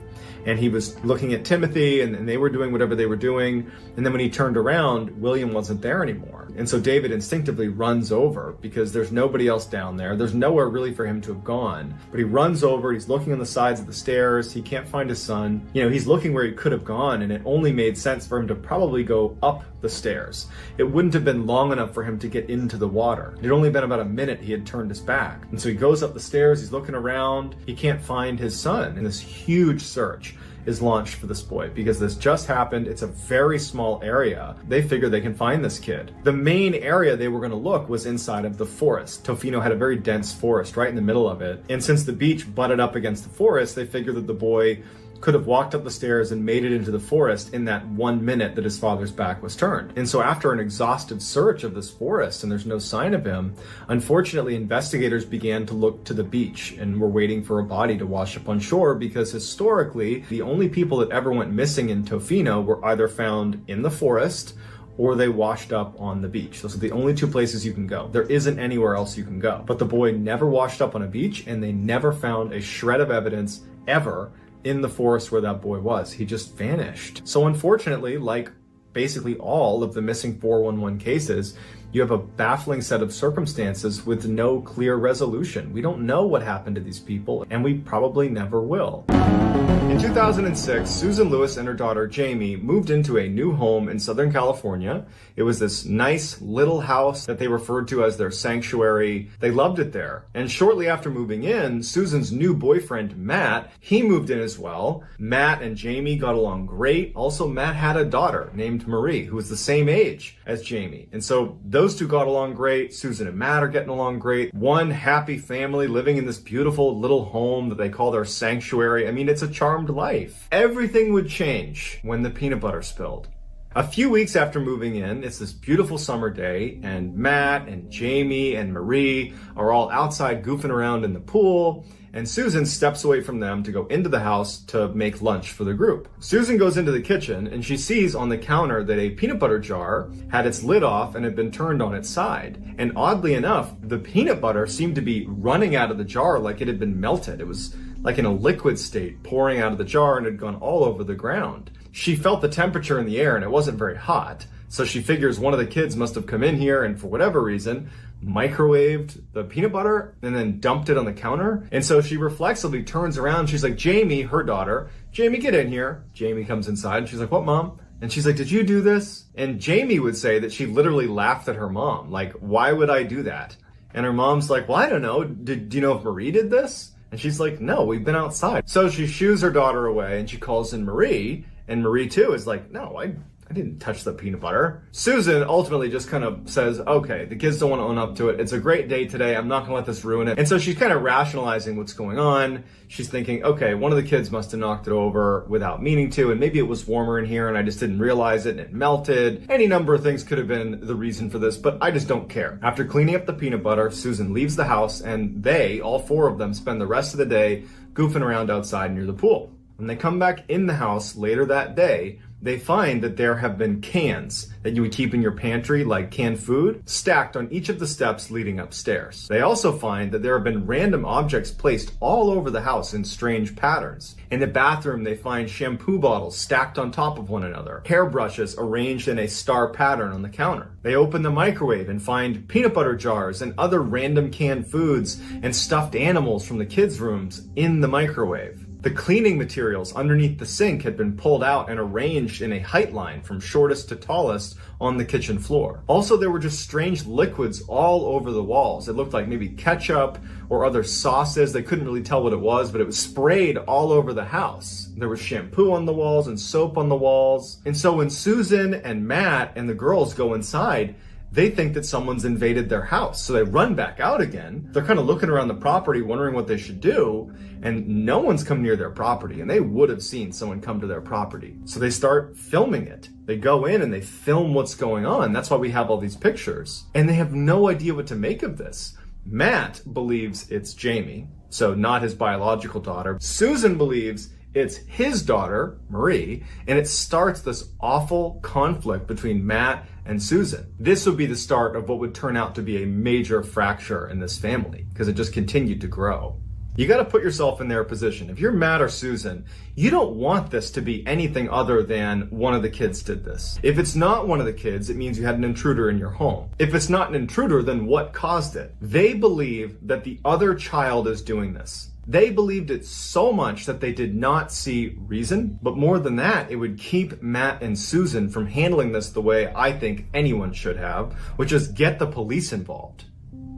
And he was looking at Timothy and they were doing whatever they were doing. And then when he turned around, William wasn't there anymore. And so David instinctively runs over because there's nobody else down there. There's nowhere really for him to have gone. But he runs over, he's looking on the sides of the stairs. He can't find his son. You know, he's looking where he could have gone, and it only made sense for him to probably go up the stairs. It wouldn't have been long enough for him to get into the water. It had only been about a minute he had turned his back. And so he goes up the stairs, he's looking around, he can't find his son. And this huge search is launched for this boy because this just happened. It's a very small area. They figure they can find this kid. The main area they were going to look was inside of the forest. Tofino had a very dense forest right in the middle of it. And since the beach butted up against the forest, they figured that the boy could have walked up the stairs and made it into the forest in that 1 minute that his father's back was turned. And so after an exhaustive search of this forest and there's no sign of him, unfortunately investigators began to look to the beach and were waiting for a body to wash up on shore because historically the only people that ever went missing in Tofino were either found in the forest or they washed up on the beach. Those are the only two places you can go. There isn't anywhere else you can go. But the boy never washed up on a beach and they never found a shred of evidence ever in the forest where that boy was. He just vanished. So unfortunately, like basically all of the missing 411 cases, you have a baffling set of circumstances with no clear resolution. We don't know what happened to these people, and we probably never will. In 2006, Susan Lewis and her daughter Jamie moved into a new home in Southern California. It was this nice little house that they referred to as their sanctuary. They loved it there. And shortly after moving in, Susan's new boyfriend, Matt, he moved in as well. Matt and Jamie got along great. Also, Matt had a daughter named Marie, who was the same age as Jamie. And so those two got along great. Susan and Matt are getting along great. One happy family living in this beautiful little home that they call their sanctuary. I mean, it's a charmed life. Everything would change when the peanut butter spilled. A few weeks after moving in, it's this beautiful summer day, and Matt and Jamie and Marie are all outside goofing around in the pool, and Susan steps away from them to go into the house to make lunch for the group. Susan goes into the kitchen and she sees on the counter that a peanut butter jar had its lid off and had been turned on its side. And oddly enough, the peanut butter seemed to be running out of the jar like it had been melted. It was like in a liquid state, pouring out of the jar and had gone all over the ground. She felt the temperature in the air and it wasn't very hot. So she figures one of the kids must have come in here and for whatever reason, microwaved the peanut butter and then dumped it on the counter. And so she reflexively turns around. She's like, Jamie, her daughter, Jamie, get in here. Jamie comes inside and she's like, what, Mom? And she's like, did you do this? And Jamie would say that she literally laughed at her mom. Like, why would I do that? And her mom's like, well, I don't know. Do you know if Marie did this? And she's like, no, we've been outside. So she shoos her daughter away and she calls in Marie. And Marie too is like, no, I didn't touch the peanut butter. Susan ultimately just kind of says, okay, the kids don't want to own up to it. It's a great day today. I'm not going to let this ruin it. And so she's kind of rationalizing what's going on. She's thinking, okay, one of the kids must have knocked it over without meaning to, and maybe it was warmer in here and I just didn't realize it and it melted. Any number of things could have been the reason for this, but I just don't care. After cleaning up the peanut butter, Susan leaves the house and they, all four of them, spend the rest of the day goofing around outside near the pool. When they come back in the house later that day, they find that there have been cans that you would keep in your pantry, like canned food, stacked on each of the steps leading upstairs. They also find that there have been random objects placed all over the house in strange patterns. In the bathroom, they find shampoo bottles stacked on top of one another, hairbrushes arranged in a star pattern on the counter. They open the microwave and find peanut butter jars and other random canned foods and stuffed animals from the kids' rooms in the microwave. The cleaning materials underneath the sink had been pulled out and arranged in a height line from shortest to tallest on the kitchen floor. Also, there were just strange liquids all over the walls. It looked like maybe ketchup or other sauces. They couldn't really tell what it was, but it was sprayed all over the house. There was shampoo on the walls and soap on the walls. And so when Susan and Matt and the girls go inside, they think that someone's invaded their house. So they run back out again. They're kind of looking around the property, wondering what they should do. And no one's come near their property. And they would have seen someone come to their property. So they start filming it. They go in and they film what's going on. That's why we have all these pictures. And they have no idea what to make of this. Matt believes it's Jamie, so not his biological daughter. Susan believes it's his daughter, Marie, and it starts this awful conflict between Matt and Susan. This would be the start of what would turn out to be a major fracture in this family, because it just continued to grow. You got to put yourself in their position. If you're Matt or Susan, you don't want this to be anything other than one of the kids did this. If it's not one of the kids, it means you had an intruder in your home. If it's not an intruder, then what caused it? They believe that the other child is doing this. They believed it so much that they did not see reason, but more than that, it would keep Matt and Susan from handling this the way I think anyone should have, which is get the police involved.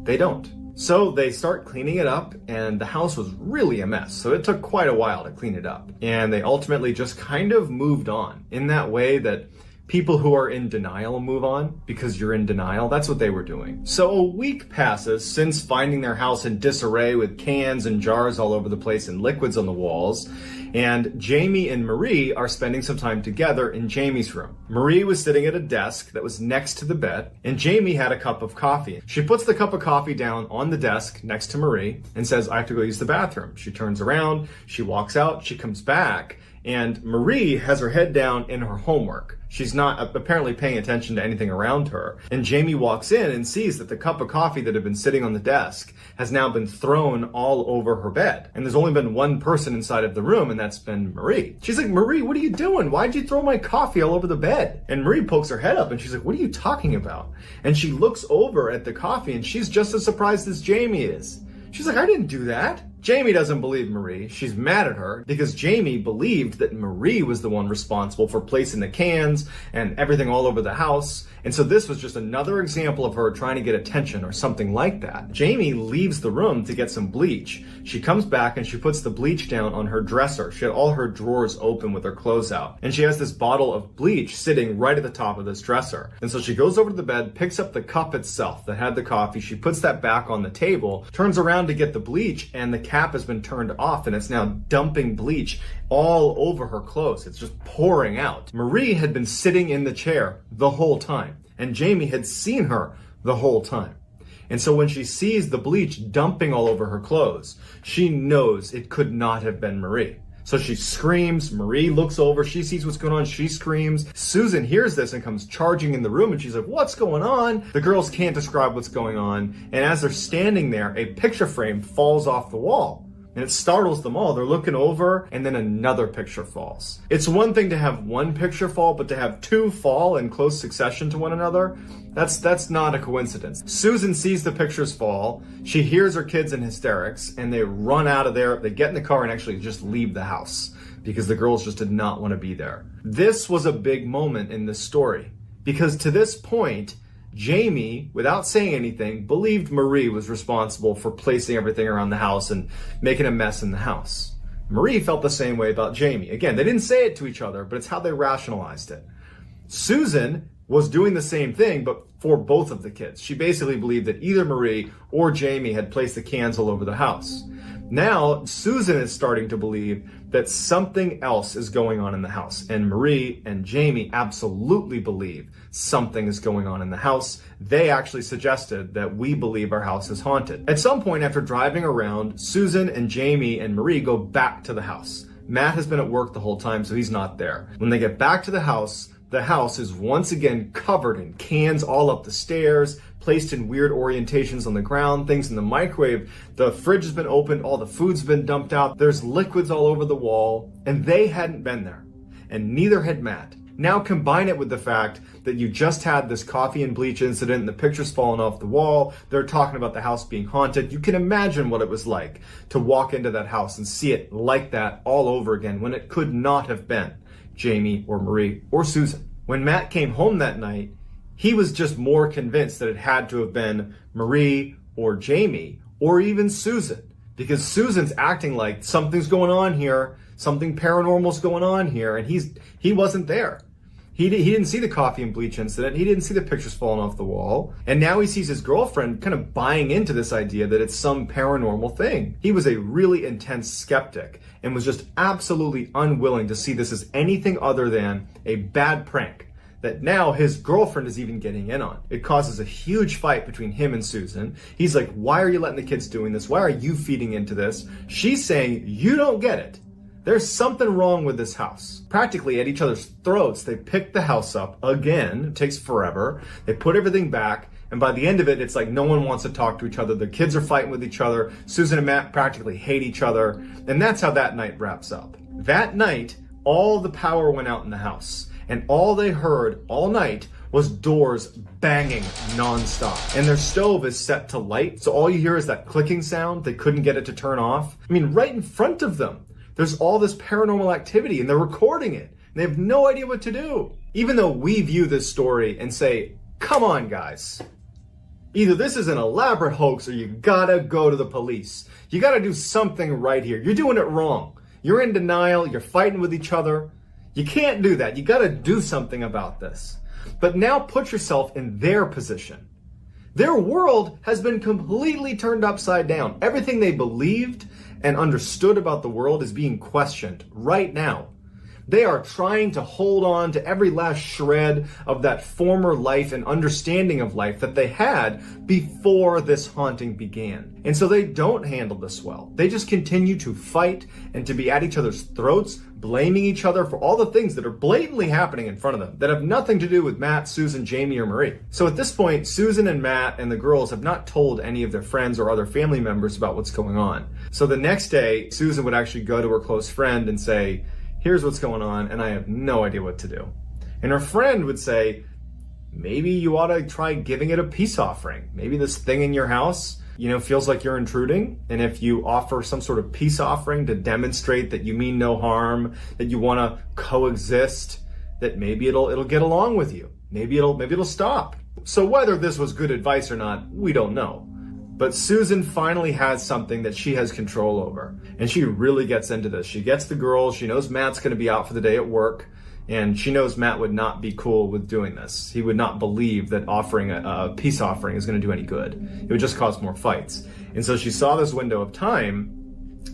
They don't. So they start cleaning it up, and the house was really a mess, so it took quite a while to clean it up. And they ultimately just kind of moved on in that way that people who are in denial move on because you're in denial. That's what they were doing. So a week passes since finding their house in disarray with cans and jars all over the place and liquids on the walls. And Jamie and Marie are spending some time together in Jamie's room. Marie was sitting at a desk that was next to the bed, and Jamie had a cup of coffee. She puts the cup of coffee down on the desk next to Marie and says, I have to go use the bathroom. She turns around, she walks out, she comes back, and Marie has her head down in her homework. She's not apparently paying attention to anything around her. And Jamie walks in and sees that the cup of coffee that had been sitting on the desk has now been thrown all over her bed. And there's only been one person inside of the room, and that's been Marie. She's like, Marie, what are you doing? Why'd you throw my coffee all over the bed? And Marie pokes her head up and she's like, what are you talking about? And she looks over at the coffee and she's just as surprised as Jamie is. She's like, I didn't do that. Jamie doesn't believe Marie. She's mad at her because Jamie believed that Marie was the one responsible for placing the cans and everything all over the house. And so this was just another example of her trying to get attention or something like that. Jamie leaves the room to get some bleach. She comes back and she puts the bleach down on her dresser. She had all her drawers open with her clothes out. And she has this bottle of bleach sitting right at the top of this dresser. And so she goes over to the bed, picks up the cup itself that had the coffee. She puts that back on the table, turns around to get the bleach, and the cap has been turned off and it's now dumping bleach all over her clothes. It's just pouring out. Marie had been sitting in the chair the whole time, and Jamie had seen her the whole time. And so when she sees the bleach dumping all over her clothes, she knows it could not have been Marie. So she screams. Marie looks over. She sees what's going on. She screams. Susan hears this and comes charging in the room, and she's like, what's going on? The girls can't describe what's going on. And as they're standing there, a picture frame falls off the wall. And it startles them all. They're looking over, and then another picture falls. It's one thing to have one picture fall, but to have two fall in close succession to one another, that's not a coincidence. Susan sees the pictures fall. She hears her kids in hysterics, and they run out of there. They get in the car and actually just leave the house because the girls just did not want to be there. This was a big moment in this story because to this point, Jamie, without saying anything, believed Marie was responsible for placing everything around the house and making a mess in the house. Marie felt the same way about Jamie. Again, they didn't say it to each other, but it's how they rationalized it. Susan was doing the same thing, but for both of the kids. She basically believed that either Marie or Jamie had placed the cans all over the house. Now, Susan is starting to believe that something else is going on in the house. And Marie and Jamie absolutely believe something is going on in the house. They actually suggested that we believe our house is haunted. At some point after driving around, Susan and Jamie and Marie go back to the house. Matt has been at work the whole time, so he's not there. When they get back to the house is once again covered in cans all up the stairs, placed in weird orientations on the ground, things in the microwave. The fridge has been opened, all the food's been dumped out. There's liquids all over the wall, and they hadn't been there. And neither had Matt. Now combine it with the fact that you just had this coffee and bleach incident and the picture's fallen off the wall. They're talking about the house being haunted. You can imagine what it was like to walk into that house and see it like that all over again when it could not have been Jamie or Marie or Susan. When Matt came home that night, he was just more convinced that it had to have been Marie or Jamie or even Susan, because Susan's acting like something's going on here, something paranormal's going on here, and he wasn't there. He didn't see the coffee and bleach incident. He didn't see the pictures falling off the wall. And now he sees his girlfriend kind of buying into this idea that it's some paranormal thing. He was a really intense skeptic and was just absolutely unwilling to see this as anything other than a bad prank that now his girlfriend is even getting in on. It causes a huge fight between him and Susan. He's like, why are you letting the kids doing this? Why are you feeding into this? She's saying, you don't get it. There's something wrong with this house. Practically at each other's throats, they pick the house up again. It takes forever. They put everything back. And by the end of it, it's like no one wants to talk to each other. The kids are fighting with each other. Susan and Matt practically hate each other. And that's how that night wraps up. That night, all the power went out in the house. And all they heard all night was doors banging nonstop. And their stove is set to light. So all you hear is that clicking sound. They couldn't get it to turn off. I mean, right in front of them, there's all this paranormal activity and they're recording it. And they have no idea what to do. Even though we view this story and say, come on, guys. Either this is an elaborate hoax or you gotta go to the police. You gotta do something right here. You're doing it wrong. You're in denial. You're fighting with each other. You can't do that. You gotta do something about this. But now put yourself in their position. Their world has been completely turned upside down. Everything they believed and understood about the world is being questioned right now. They are trying to hold on to every last shred of that former life and understanding of life that they had before this haunting began. And so they don't handle this well. They just continue to fight and to be at each other's throats, blaming each other for all the things that are blatantly happening in front of them that have nothing to do with Matt, Susan, Jamie, or Marie. So at this point, Susan and Matt and the girls have not told any of their friends or other family members about what's going on. So the next day, Susan would actually go to her close friend and say, here's what's going on, and I have no idea what to do. And her friend would say, maybe you ought to try giving it a peace offering. Maybe this thing in your house, feels like you're intruding. And if you offer some sort of peace offering to demonstrate that you mean no harm, that you want to coexist, that maybe it'll get along with you. Maybe it'll stop. So whether this was good advice or not, we don't know. But Susan finally has something that she has control over. And she really gets into this. She gets the girls. She knows Matt's going to be out for the day at work. And she knows Matt would not be cool with doing this. He would not believe that offering a peace offering is going to do any good. It would just cause more fights. And so she saw this window of time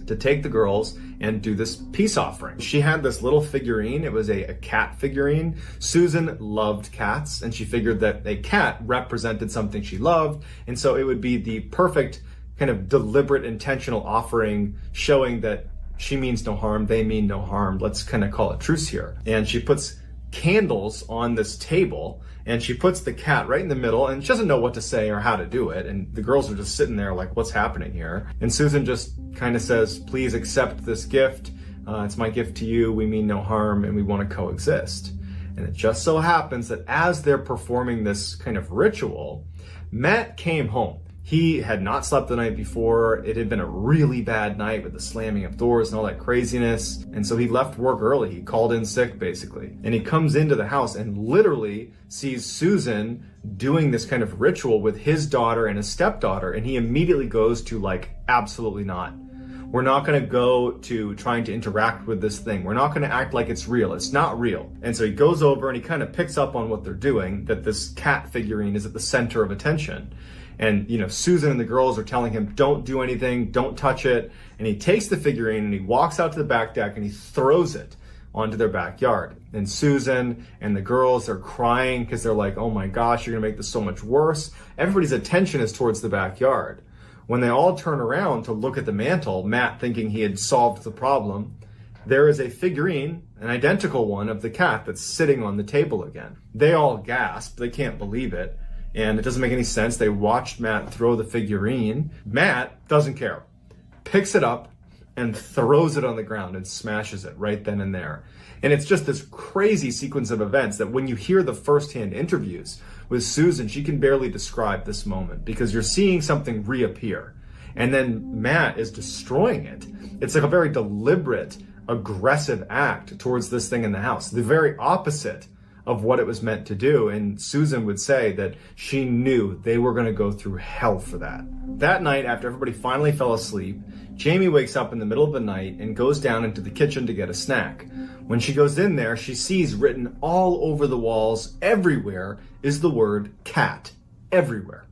to take the girls and do this peace offering. She had this little figurine. It was a cat figurine. Susan loved cats, and she figured that a cat represented something she loved. And so it would be the perfect kind of deliberate, intentional offering showing that she means no harm, they mean no harm. Let's kind of call a truce here. And she puts candles on this table, and she puts the cat right in the middle, and she doesn't know what to say or how to do it. And the girls are just sitting there like, what's happening here? And Susan just kind of says, please accept this gift. It's my gift to you. We mean no harm, and we want to coexist. And it just so happens that as they're performing this kind of ritual, Matt came home. He had not slept the night before. It had been a really bad night with the slamming of doors and all that craziness. And so he left work early. He called in sick, basically. And he comes into the house and literally sees Susan doing this kind of ritual with his daughter and his stepdaughter. And he immediately goes to like, absolutely not. We're not going to go to trying to interact with this thing. We're not going to act like it's real. It's not real. And so he goes over and he kind of picks up on what they're doing, that this cat figurine is at the center of attention. And, Susan and the girls are telling him, don't do anything, don't touch it. And he takes the figurine and he walks out to the back deck and he throws it onto their backyard. And Susan and the girls are crying because they're like, oh my gosh, you're gonna make this so much worse. Everybody's attention is towards the backyard. When they all turn around to look at the mantle, Matt thinking he had solved the problem, there is a figurine, an identical one of the cat that's sitting on the table again. They all gasp, they can't believe it, and it doesn't make any sense. They watched Matt throw the figurine. Matt doesn't care, picks it up, and throws it on the ground and smashes it right then and there. And it's just this crazy sequence of events that when you hear the firsthand interviews with Susan, she can barely describe this moment because you're seeing something reappear. And then Matt is destroying it. It's like a very deliberate, aggressive act towards this thing in the house. The very opposite of what it was meant to do. And Susan would say that she knew they were going to go through hell for that. That night, after everybody finally fell asleep, Jamie wakes up in the middle of the night and goes down into the kitchen to get a snack. When she goes in there, she sees written all over the walls, everywhere, is the word cat. Everywhere.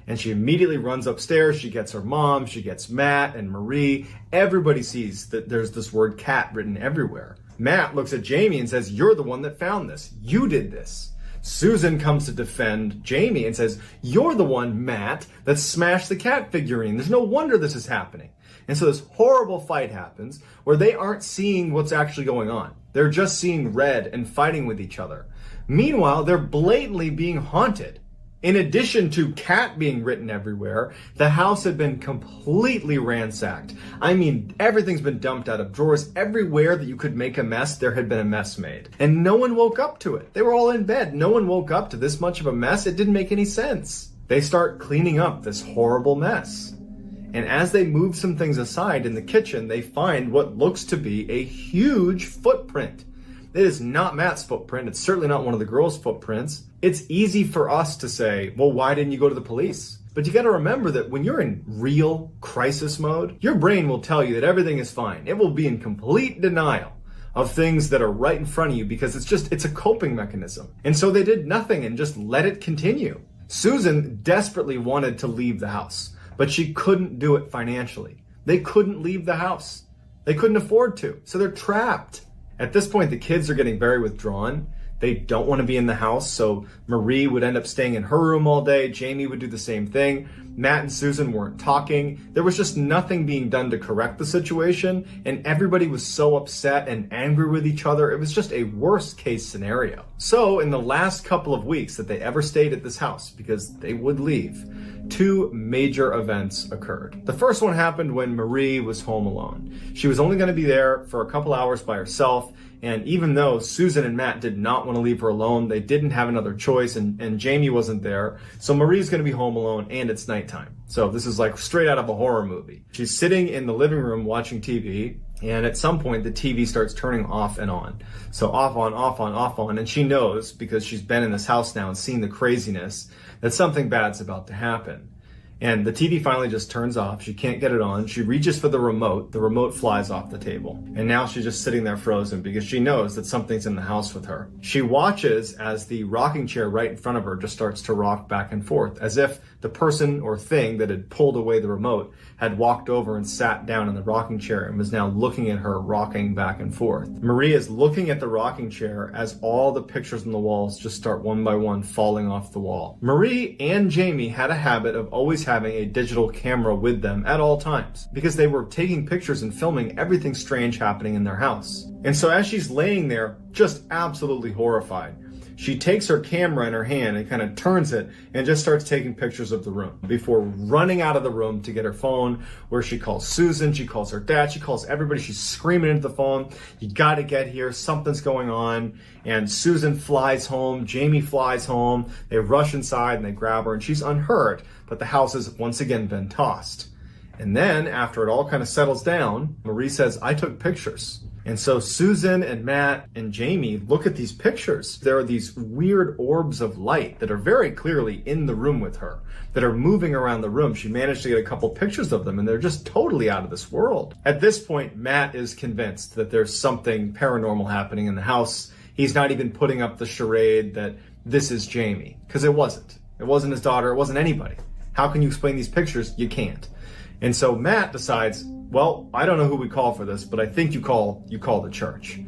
And she immediately runs upstairs. She gets her mom, she gets Matt and Marie. Everybody sees that there's this word cat written everywhere. Matt looks at Jamie and says, you're the one that found this. You did this. Susan comes to defend Jamie and says, you're the one, Matt, that smashed the cat figurine. There's no wonder this is happening. And so this horrible fight happens where they aren't seeing what's actually going on. They're just seeing red and fighting with each other. Meanwhile, they're blatantly being haunted. In addition to cat being written everywhere, the house had been completely ransacked. I mean, everything's been dumped out of drawers. Everywhere that you could make a mess, there had been a mess made. And no one woke up to it. They were all in bed. No one woke up to this much of a mess. It didn't make any sense. They start cleaning up this horrible mess. And as they move some things aside in the kitchen, they find what looks to be a huge footprint. It is not Matt's footprint. It's certainly not one of the girls' footprints. It's easy for us to say, well, why didn't you go to the police? But you got to remember that when you're in real crisis mode, your brain will tell you that everything is fine. It will be in complete denial of things that are right in front of you because it's a coping mechanism. And so they did nothing and just let it continue. Susan desperately wanted to leave the house, but she couldn't do it financially. They couldn't leave the house. They couldn't afford to, so they're trapped. At this point, the kids are getting very withdrawn. They don't want to be in the house, so Marie would end up staying in her room all day. Jamie would do the same thing. Matt and Susan weren't talking. There was just nothing being done to correct the situation, and everybody was so upset and angry with each other. It was just a worst case scenario. So in the last couple of weeks that they ever stayed at this house, because they would leave, two major events occurred. The first one happened when Marie was home alone. She was only going to be there for a couple hours by herself, and even though Susan and Matt did not want to leave her alone, they didn't have another choice, and Jamie wasn't there. So Marie's going to be home alone, and it's nighttime. So this is like straight out of a horror movie. She's sitting in the living room watching TV, and at some point the TV starts turning off and on. So off, on, off, on, off, on, and she knows, because she's been in this house now and seen the craziness, that something bad's about to happen. And the TV finally just turns off. She can't get it on. She reaches for the remote flies off the table. And now she's just sitting there frozen because she knows that something's in the house with her. She watches as the rocking chair right in front of her just starts to rock back and forth, as if the person or thing that had pulled away the remote had walked over and sat down in the rocking chair and was now looking at her rocking back and forth. Marie is looking at the rocking chair as all the pictures on the walls just start one by one falling off the wall. Marie and Jamie had a habit of always having a digital camera with them at all times because they were taking pictures and filming everything strange happening in their house. And so as she's laying there, just absolutely horrified, she takes her camera in her hand and kind of turns it and just starts taking pictures of the room before running out of the room to get her phone, where she calls Susan, she calls her dad, she calls everybody. She's screaming into the phone, "You got to get here, something's going on." And Susan flies home, Jamie flies home, they rush inside and they grab her, and she's unhurt, but the house has once again been tossed. And then after it all kind of settles down, Marie says, "I took pictures." And so Susan and Matt and Jamie look at these pictures. There are these weird orbs of light that are very clearly in the room with her, that are moving around the room. She managed to get a couple pictures of them, and they're just totally out of this world. At this point, Matt is convinced that there's something paranormal happening in the house. He's not even putting up the charade that this is Jamie, because it wasn't. It wasn't his daughter. It wasn't anybody. How can you explain these pictures? You can't. And so Matt decides, well, I don't know who we call for this, but I think you call the church.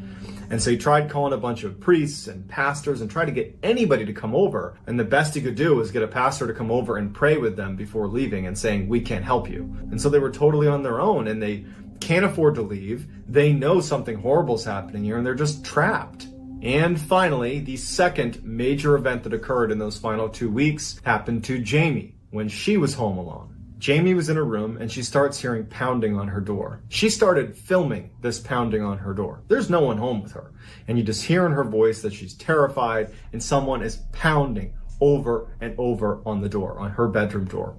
And so he tried calling a bunch of priests and pastors and tried to get anybody to come over. And the best he could do was get a pastor to come over and pray with them before leaving and saying, "We can't help you." And so they were totally on their own, and they can't afford to leave. They know something horrible is happening here, and they're just trapped. And finally, the second major event that occurred in those final 2 weeks happened to Jamie when she was home alone. Jamie was in her room and she starts hearing pounding on her door. She started filming this pounding on her door. There's no one home with her. And you just hear in her voice that she's terrified and someone is pounding over and over on the door, on her bedroom door.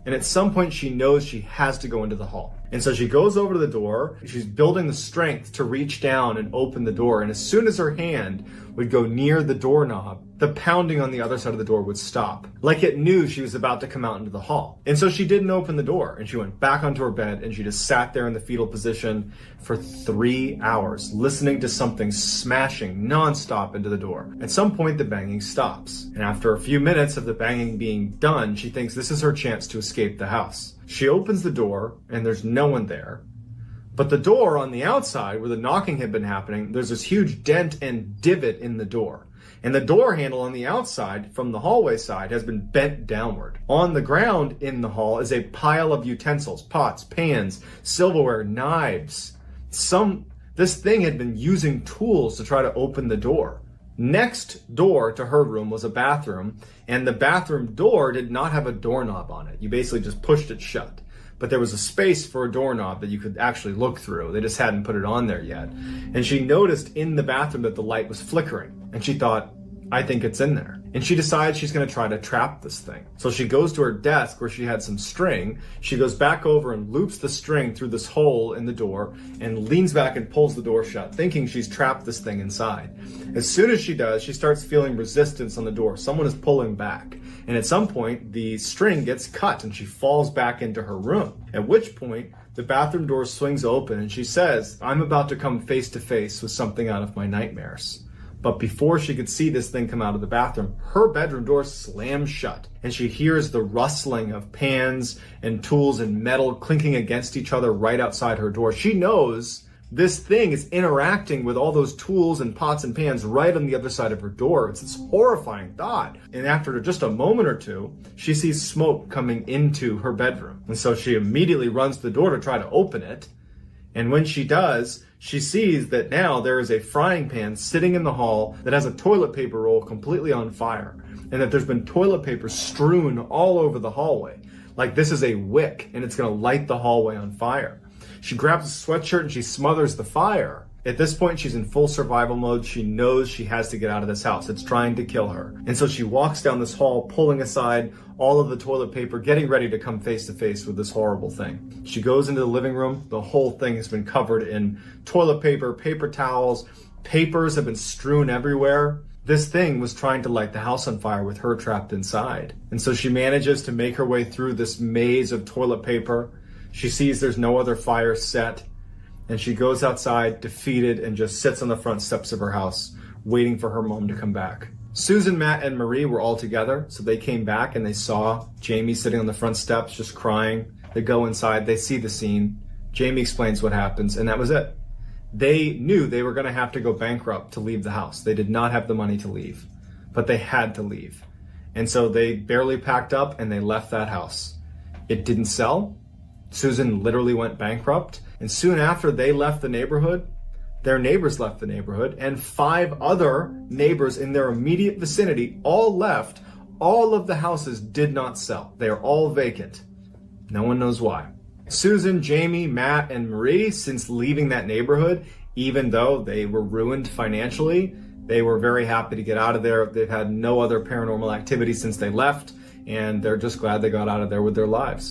And at some point she knows she has to go into the hall. And so she goes over to the door. She's building the strength to reach down and open the door. And as soon as her hand would go near the doorknob, the pounding on the other side of the door would stop. Like it knew she was about to come out into the hall. And so she didn't open the door, and she went back onto her bed and she just sat there in the fetal position for 3 hours, listening to something smashing nonstop into the door. At some point, the banging stops. And after a few minutes of the banging being done, she thinks this is her chance to escape the house. She opens the door and there's no one there. But the door on the outside, where the knocking had been happening, there's this huge dent and divot in the door. And the door handle on the outside, from the hallway side, has been bent downward. On the ground in the hall is a pile of utensils, pots, pans, silverware, knives. This thing had been using tools to try to open the door. Next door to her room was a bathroom, and the bathroom door did not have a doorknob on it. You basically just pushed it shut. But there was a space for a doorknob that you could actually look through. They just hadn't put it on there yet. And she noticed in the bathroom that the light was flickering. And she thought, I think it's in there. And she decides she's going to try to trap this thing. So she goes to her desk where she had some string. She goes back over and loops the string through this hole in the door and leans back and pulls the door shut, thinking she's trapped this thing inside. As soon as she does, she starts feeling resistance on the door. Someone is pulling back. And at some point, the string gets cut and she falls back into her room. At which point, the bathroom door swings open and she says, I'm about to come face to face with something out of my nightmares. But before she could see this thing come out of the bathroom, her bedroom door slams shut, and she hears the rustling of pans and tools and metal clinking against each other right outside her door. She knows this thing is interacting with all those tools and pots and pans right on the other side of her door. It's this horrifying thought. And after just a moment or two, she sees smoke coming into her bedroom. And so she immediately runs to the door to try to open it. And when she does, she sees that now there is a frying pan sitting in the hall that has a toilet paper roll completely on fire, and that there's been toilet paper strewn all over the hallway. Like this is a wick, and it's going to light the hallway on fire. She grabs a sweatshirt and she smothers the fire. At this point, she's in full survival mode. She knows she has to get out of this house. It's trying to kill her. And so she walks down this hall, pulling aside all of the toilet paper, getting ready to come face to face with this horrible thing. She goes into the living room. The whole thing has been covered in toilet paper, paper towels. Papers have been strewn everywhere. This thing was trying to light the house on fire with her trapped inside. And so she manages to make her way through this maze of toilet paper. She sees there's no other fire set, and she goes outside defeated and just sits on the front steps of her house, waiting for her mom to come back. Susan, Matt, and Marie were all together, so they came back and they saw Jamie sitting on the front steps just crying. They go inside, they see the scene. Jamie explains what happens, and that was it. They knew they were going to have to go bankrupt to leave the house. They did not have the money to leave, but they had to leave. And so they barely packed up and they left that house. It didn't sell. Susan literally went bankrupt. And soon after they left the neighborhood, their neighbors left the neighborhood, and 5 other neighbors in their immediate vicinity all left. All of the houses did not sell. They are all vacant. No one knows why. Susan, Jamie, Matt, and Marie, since leaving that neighborhood, even though they were ruined financially, they were very happy to get out of there. They've had no other paranormal activity since they left, and they're just glad they got out of there with their lives.